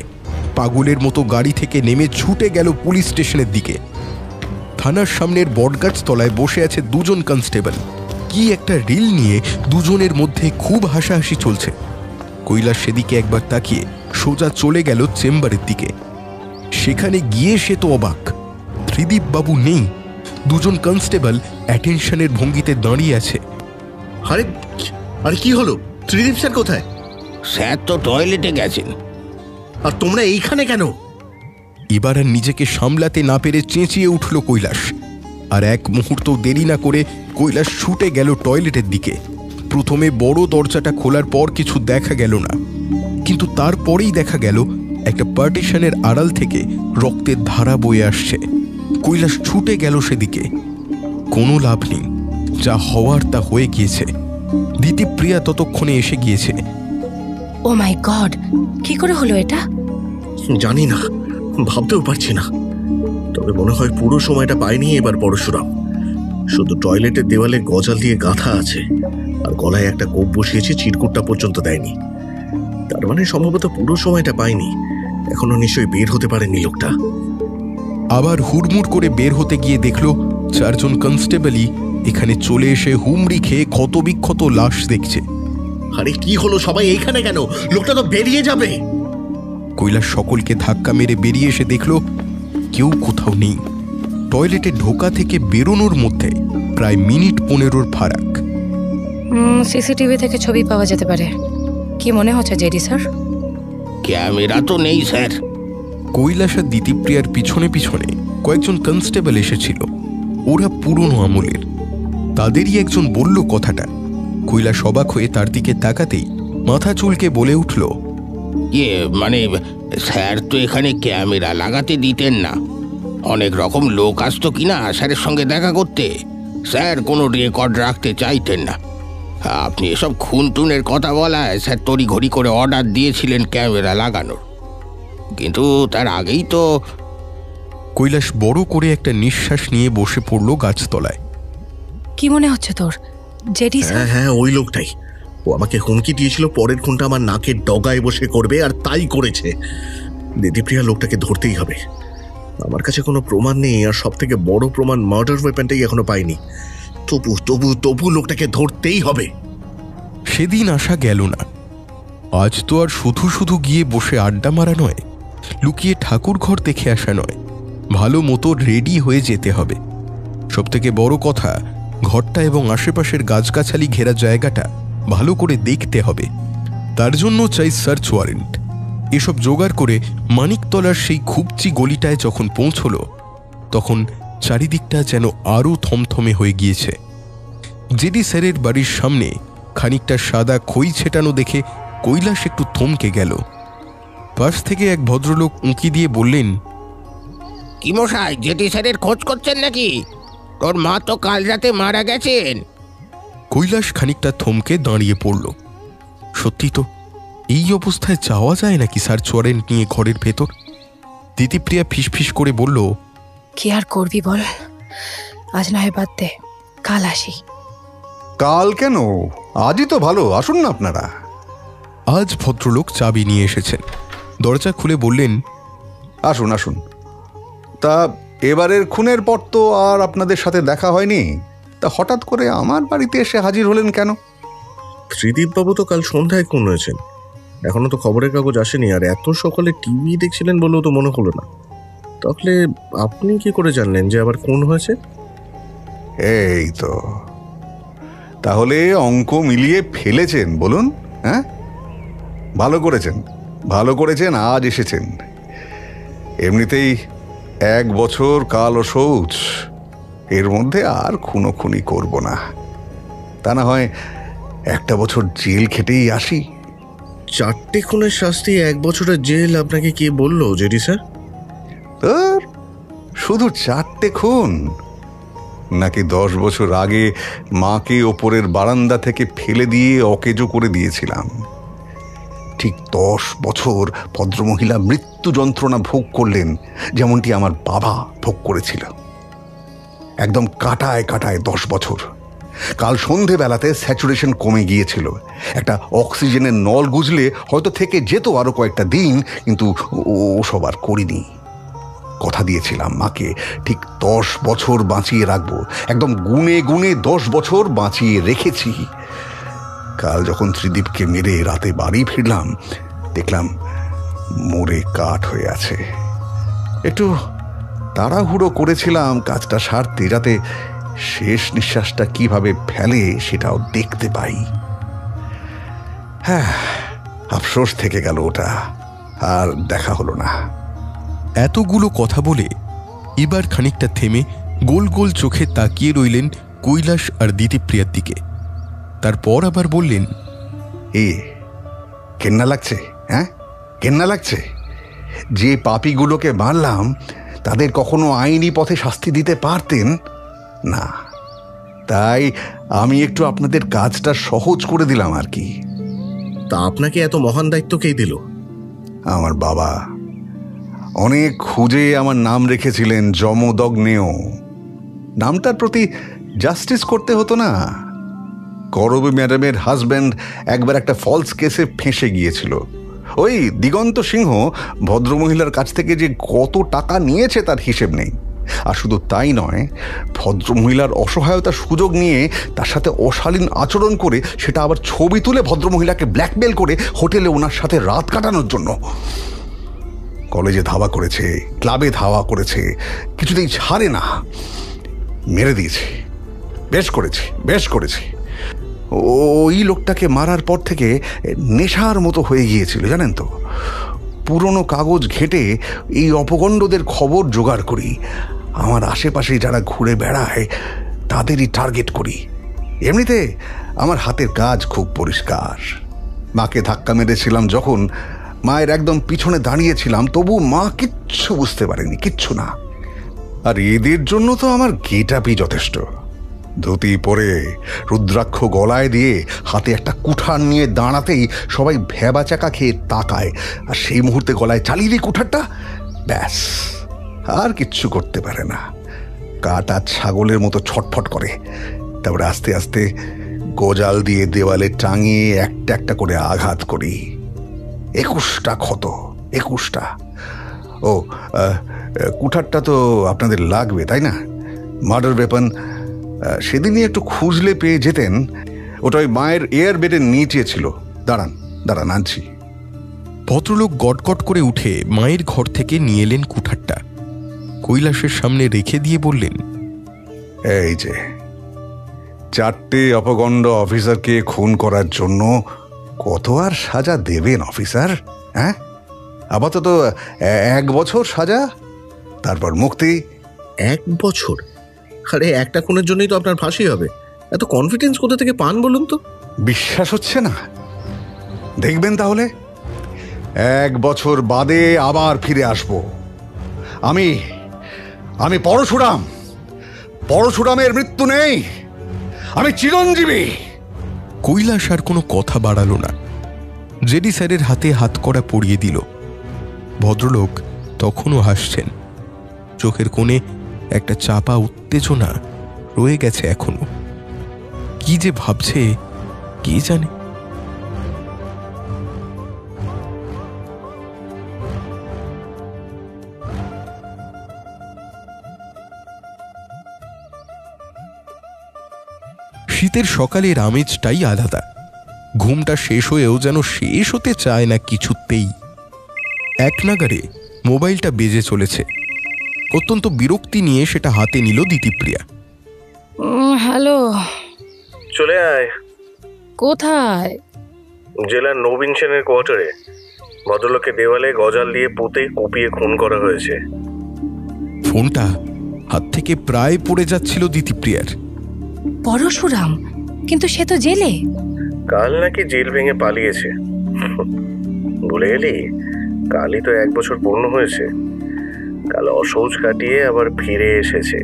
পাগলের মতো গাড়ি থেকে নেমে ছুটে গেল পুলিশ স্টেশনের দিকে। থানার সামনের বটগাছ তলায় বসে আছে 2 জন কনস্টেবল। কি একটা রিল নিয়ে 2 জনের মধ্যে খুব হাসাহাসি চলছে। কৈলাস সেদিকে একবার তাকিয়ে সোজা চলে গেল চেম্বারের দিকে। সেখানে গিয়ে সে তো অবাক, ত্রিদীপ বাবু নেই। 2 জন কনস্টেবল অ্যাটেনশনের ভঙ্গিতে দাঁড়িয়ে আছে। আরে আরে কি হলো? ত্রিদীপ স্যার কোথায়? স্যার তো টয়লেটে গেছেন। আর তোমরা এইখানে কেন? এবার আর নিজেকে সামলাতে না পেরে চেঁচিয়ে উঠল কৈলাস। আর এক মুহূর্ত দেরি না করে কৈলাস ছুটে গেল টয়লেটের দিকে। প্রথমে বড় দরজাটা খোলার পর কিছু দেখা গেল না, কিন্তু তারপরেই দেখা গেল একটা পার্টিশনের আড়াল থেকে রক্তের ধারা বয়ে আসছে। কৈলাস ছুটে গেল সেদিকে। কোনো লাভ নেই, যা হওয়ার তা হয়ে গিয়েছে। দিতিপ্রিয়া ততক্ষণে এসে গিয়েছে। ও মাই গড, কি করে হলো এটা? জানি না, ভাবতেও পারছি না। তবে মনে হয় পুরো সময়টা পায়নি এবার পরশুরাম। শুধু টয়লেটের দেওয়ালে গজাল দিয়ে গাঁথা আছে, আর গলায় একটা কোপ বসিয়েছে, চিরকুটটা পর্যন্ত দেয়নি। তার মানে সম্ভবত পুরো সময়টা পায়নি। এখনো নিশ্চয়ই বের হতে পারেনি লোকটা। আবার হুড়মুড় করে বের হতে গিয়ে দেখল 4 জন কনস্টেবলই এখানে চলে এসে হুমড়ি খেয়ে ক্ষতবিক্ষত লাশ দেখছে। আরে কি হলো, সবাই এইখানে কেন? লোকটা তো বেরিয়ে যাবে। কৈলাস সকলকে ধাক্কা মেরে বেরিয়ে এসে দেখল কেউ কোথাও নেই। টয়লেটে ঢোকা থেকে বেরোনোর মধ্যে প্রায় মিনিট 15 ফারাক। সিসিটিভি থেকে ছবি পাওয়া যেতে পারে। কি মনে হচ্ছে জেডি স্যার? ক্যামেরা তো নেই স্যার। কৈলাস আর দিতিপ্রিয়ার পিছনে পিছনে কয়েকজন কনস্টেবল এসেছিল। ওরা পুরনো আমলের। তাদেরই একজন বলল কথাটা। কৈলাস অবাক হয়ে তার দিকে তাকাতেই মাথা চুলকে বলে উঠল, মানে স্যার তো এখানে ক্যামেরা লাগাতে দিতেন না। অনেক রকম লোক আসতো কিনা স্যারের সঙ্গে দেখা করতে। স্যার কোনো রেকর্ড রাখতে চাইতেন না। আপনি এসব খুনটুনের কথা বলায় স্যার তড়িঘড়ি করে অর্ডার দিয়েছিলেন ক্যামেরা লাগানোর, কিন্তু তার আগেই তো। কৈলাস বড় করে একটা নিঃশ্বাস নিয়ে বসে পড়ল গাছতলায়। কি মনে হচ্ছে তোর জেডি স্যার? হ্যাঁ, ওই লোকটাই। ও আমাকে হুমকি দিয়েছিল পরের খুনটা আমার নাকের ডগায় বসে করবে, আর তাই করেছে। দিদিপ্রিয়া লোকটাকে ধরতেই হবে। আমার কাছে কোনো প্রমাণ নেই, আর সব থেকে বড় প্রমাণ মার্ডার ওয়েপনটাই এখনো পাইনি। তবু লোকটাকে ধরতেই হবে। সেদিন আসা গেল না। আজ তো আর শুধু শুধু গিয়ে বসে আড্ডা মারা নয়, লুকিয়ে ঠাকুর ঘর দেখে আসা নয়, ভালো মতো রেডি হয়ে যেতে হবে। সবথেকে বড় কথা, ঘরটা এবং আশেপাশের গাছগাছালি ঘেরা জায়গাটা ভালো করে দেখতে হবে। তার জন্য চাই সার্চ ওয়ারেন্ট। এসব জোগাড় করে মানিকতলার সেই খুবচি গলিটায় যখন পৌঁছল, তখন চারিদিকটা যেন আরও থমথমে হয়ে গিয়েছে। জেডি স্যারের বাড়ির সামনে খানিকটা সাদা খই ছেটানো দেখে কৈলাস একটু থমকে গেল। পাশ থেকে এক ভদ্রলোক উঁকি দিয়ে বললেন, কি মশাই, জেডি স্যারের খোঁজ করছেন নাকি? তোর মা তো কাল রাতে মারা গেছেন। কৈলাস খানিকটা থমকে দাঁড়িয়ে পড়ল। সত্যি তো, এই অবস্থায় যাওয়া যায় নাকি সার্চ ওয়ারেন্ট নিয়ে ঘরের ভেতর? দিতিপ্রিয়া ফিসফিস করে বলল, কি আর করবি বল, আজ না হয় বাদ দে, কাল আসি। কাল কেন, আজই তো ভালো, আসুন না আপনারা। আজ ভদ্রলোক চাবি নিয়ে এসেছেন। দরজা খুলে বললেন, আসুন আসুন। তা এবারের খুনের পর তো আর আপনাদের সাথে দেখা হয়নি, তা হঠাৎ করে আমার বাড়িতে এসে হাজির হলেন কেন? ত্রিদীপবাবু তো কাল সন্ধ্যায় খুন হয়েছেন, এখনো তো খবরের কাগজ আসেনি, আর এত সকালে টিভি দেখছিলেন বলেও তো মনে হলো না। তাহলে আপনি কি করে জানলেন যে আবার খুন হয়েছে? এই তো, তাহলে অঙ্ক মিলিয়ে ফেলেছেন বলুন। হ্যাঁ? ভালো করেছেন, ভালো করেছেন আজ এসেছেন। এমনিতেই 1 বছর কাল ও শৌচ, এর মধ্যে আর খুনোখুনি করব না। তা না হয় 1 বছর জেল খেটেই আসি। 4টে খুনের শাস্তি 1 বছরের জেল আপনাকে কে বললো জেডি স্যার? তোর শুধু 4টে খুন, নাকি 10 বছর আগে মাকে ওপরের বারান্দা থেকে ফেলে দিয়ে অকেজো করে দিয়েছিলাম? ঠিক 10 বছর ভদ্রমহিলা মৃত্যু যন্ত্রণা ভোগ করলেন, যেমনটি আমার বাবা ভোগ করেছিল। একদম কাটায় কাটায় 10 বছর। কাল সন্ধেবেলাতে স্যাচুরেশন কমে গিয়েছিল। একটা অক্সিজেনের নল গুজলে হয়তো থেকে যেত আরো কয়েকটা দিন, কিন্তু ওসব আর করিনি। কথা দিয়েছিলাম মাকে ঠিক 10 বছর বাঁচিয়ে রাখবো, একদম গুনে গুনে 10 বছর বাঁচিয়ে রেখেছি। কাল যখন ত্রিদীপকে মেরে রাতে বাড়ি ফিরলাম, দেখলাম মরে কাঠ হয়ে আছে। একটু তাড়াহুড়ো করেছিলাম কাজটা সারতে, যাতে শেষ নিঃশ্বাসটা কিভাবে ফেলে সেটাও দেখতে পাই। হ্যাঁ, আফসোস থেকে গেল, ওটা আর দেখা হলো না। এতগুলো কথা বলে এবার খানিকটা থেমে গোল গোল চোখে তাকিয়ে রইলেন কৈলাস আর দিতিপ্রিয়ার দিকে। তারপর আবার বললেন, কেন্না লাগছে? হ্যাঁ, কেন্না লাগছে? যে পাপীগুলোকে মারলাম তাদের কখনো আইনি পথে শাস্তি দিতে পারতেন না, তাই আমি একটু আপনাদের কাজটা সহজ করে দিলাম আর কি। তা আপনাকে এত মহান দায়িত্ব কে দিল? আমার বাবা অনেক খুঁজে আমার নাম রেখেছিলেন যমদগ্নেয়। নামটার প্রতি জাস্টিস করতে হতো না। করবী ম্যাডামের হাজব্যান্ড একবার একটা ফলস কেসে ফেঁসে গিয়েছিল। ওই দিগন্ত সিংহ ভদ্রমহিলার কাছ থেকে যে কত টাকা নিয়েছে তার হিসেব নেই। আর শুধু তাই নয়, ভদ্রমহিলার অসহায়তার সুযোগ নিয়ে তার সাথে অশালীন আচরণ করে সেটা আবার ছবি তুলে ভদ্রমহিলাকে ব্ল্যাকমেল করে হোটেলে ওনার সাথে রাত কাটানোর জন্য কলেজে ধাওয়া করেছে, ক্লাবে ধাওয়া করেছে, কিছুতেই ছাড়ে না। মেরে দিয়েছে। বেশ করেছে, বেশ করেছে। ওই লোকটাকে মারার পর থেকে নেশার মতো হয়ে গিয়েছিল, জানেন তো। পুরনো কাগজ ঘেঁটে এই অপগণ্ডদের খবর জোগাড় করি। আমার আশেপাশে যারা ঘুরে বেড়ায় তাদেরই টার্গেট করি। এমনিতে আমার হাতের কাজ খুব পরিষ্কার। মাকে ধাক্কা মেরেছিলাম যখন, মায়ের একদম পিছনে দাঁড়িয়েছিলাম, তবু মা কিচ্ছু বুঝতে পারেনি, কিচ্ছু না। আর এদের জন্য তো আমার গেট আপই যথেষ্ট। ধুতি পরে, রুদ্রাক্ষ গলায় দিয়ে, হাতে একটা কুঠার নিয়ে দাঁড়াতেই সবাই ভেবা চাকা খেয়ে তাকায়, আর সেই মুহূর্তে গলায় চালিয়ে দিই কুঠারটা, ব্যাস, আর কিচ্ছু করতে পারে না। কাটা ছাগলের মতো ছটফট করে। তারপরে আস্তে আস্তে গোজাল দিয়ে দেওয়ালে টাঙিয়ে একটা একটা করে আঘাত করি। 21টা ক্ষত, 21টা। ও, কুঠারটা তো আপনাদের লাগবে তাই না? মার্ডার ওয়েপন সেদিনই একটু খুঁজলে পেয়ে যেতেন। ওটা ওই মায়ের এয়ার বেডের নিচে ছিল। দাঁড়ান দাঁড়ান, আনছি। ভদ্রলোক গটগট করে উঠে মায়ের ঘর থেকে নিয়ে এলেন কুঠারটা, কৈলাসের সামনে রেখে দিয়ে বললেন, এই যে 4টে অপগণ্ড অফিসারকে খুন করার জন্য কত আর সাজা দেবেন অফিসার? হ্যাঁ, আপাতত 1 বছর সাজা, তারপর মুক্তি। 1 বছর? আরে, একটা খুনের জন্যই তো আপনার ফাঁসি হবে। এত কনফিডেন্স কোথা থেকে পান বলুন তো? বিশ্বাস হচ্ছে না? দেখবেন তাহলে। 1 বছর বাদে আবার ফিরে আসব। আমি পরশুরাম। পরশুরামের মৃত্যু নেই, আমি চিরঞ্জীবী। কৈলাস আর কোনো কথা বাড়ালো না। জেডি স্যারের হাতে হাতকড়া পরিয়ে দিল। ভদ্রলোক তখনও হাসছেন। চোখের কোণে একটা চাপা উত্তেজনা রয়ে গেছে এখনো। কি যে ভাবছে কে জানে। শীতের সকালের আমেজটাই আলাদা। ঘুমটা শেষ হয়েও যেন শেষ হতে চায় না কিছুতেই। এক নাগারে মোবাইলটা বেজে চলেছে। অত্যন্ত বিরক্তি নিয়ে সেটা হাতে নিল দিতিপ্রিয়া। হ্যালো, চলে আয়। কোথায়? জেলার নবীন সেনের কোয়ার্টারে ভদ্রলোককে দেওয়ালে গজাল দিয়ে পুঁতে কুপিয়ে খুন করা হয়েছে। ফোনটা হাত থেকে প্রায় পড়ে যাচ্ছিল দিতিপ্রিয়ার। পরশুরাম, কিন্তু সে তো জেলে। কাল নাকি জেল ভেঙে পালিয়েছে। ভুলে গেলি, কালই তো 1 বছর পূর্ণ হয়েছে। কাল অসৌচ কাটিয়ে আবার ফিরে এসেছে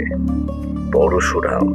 পরশুরাম।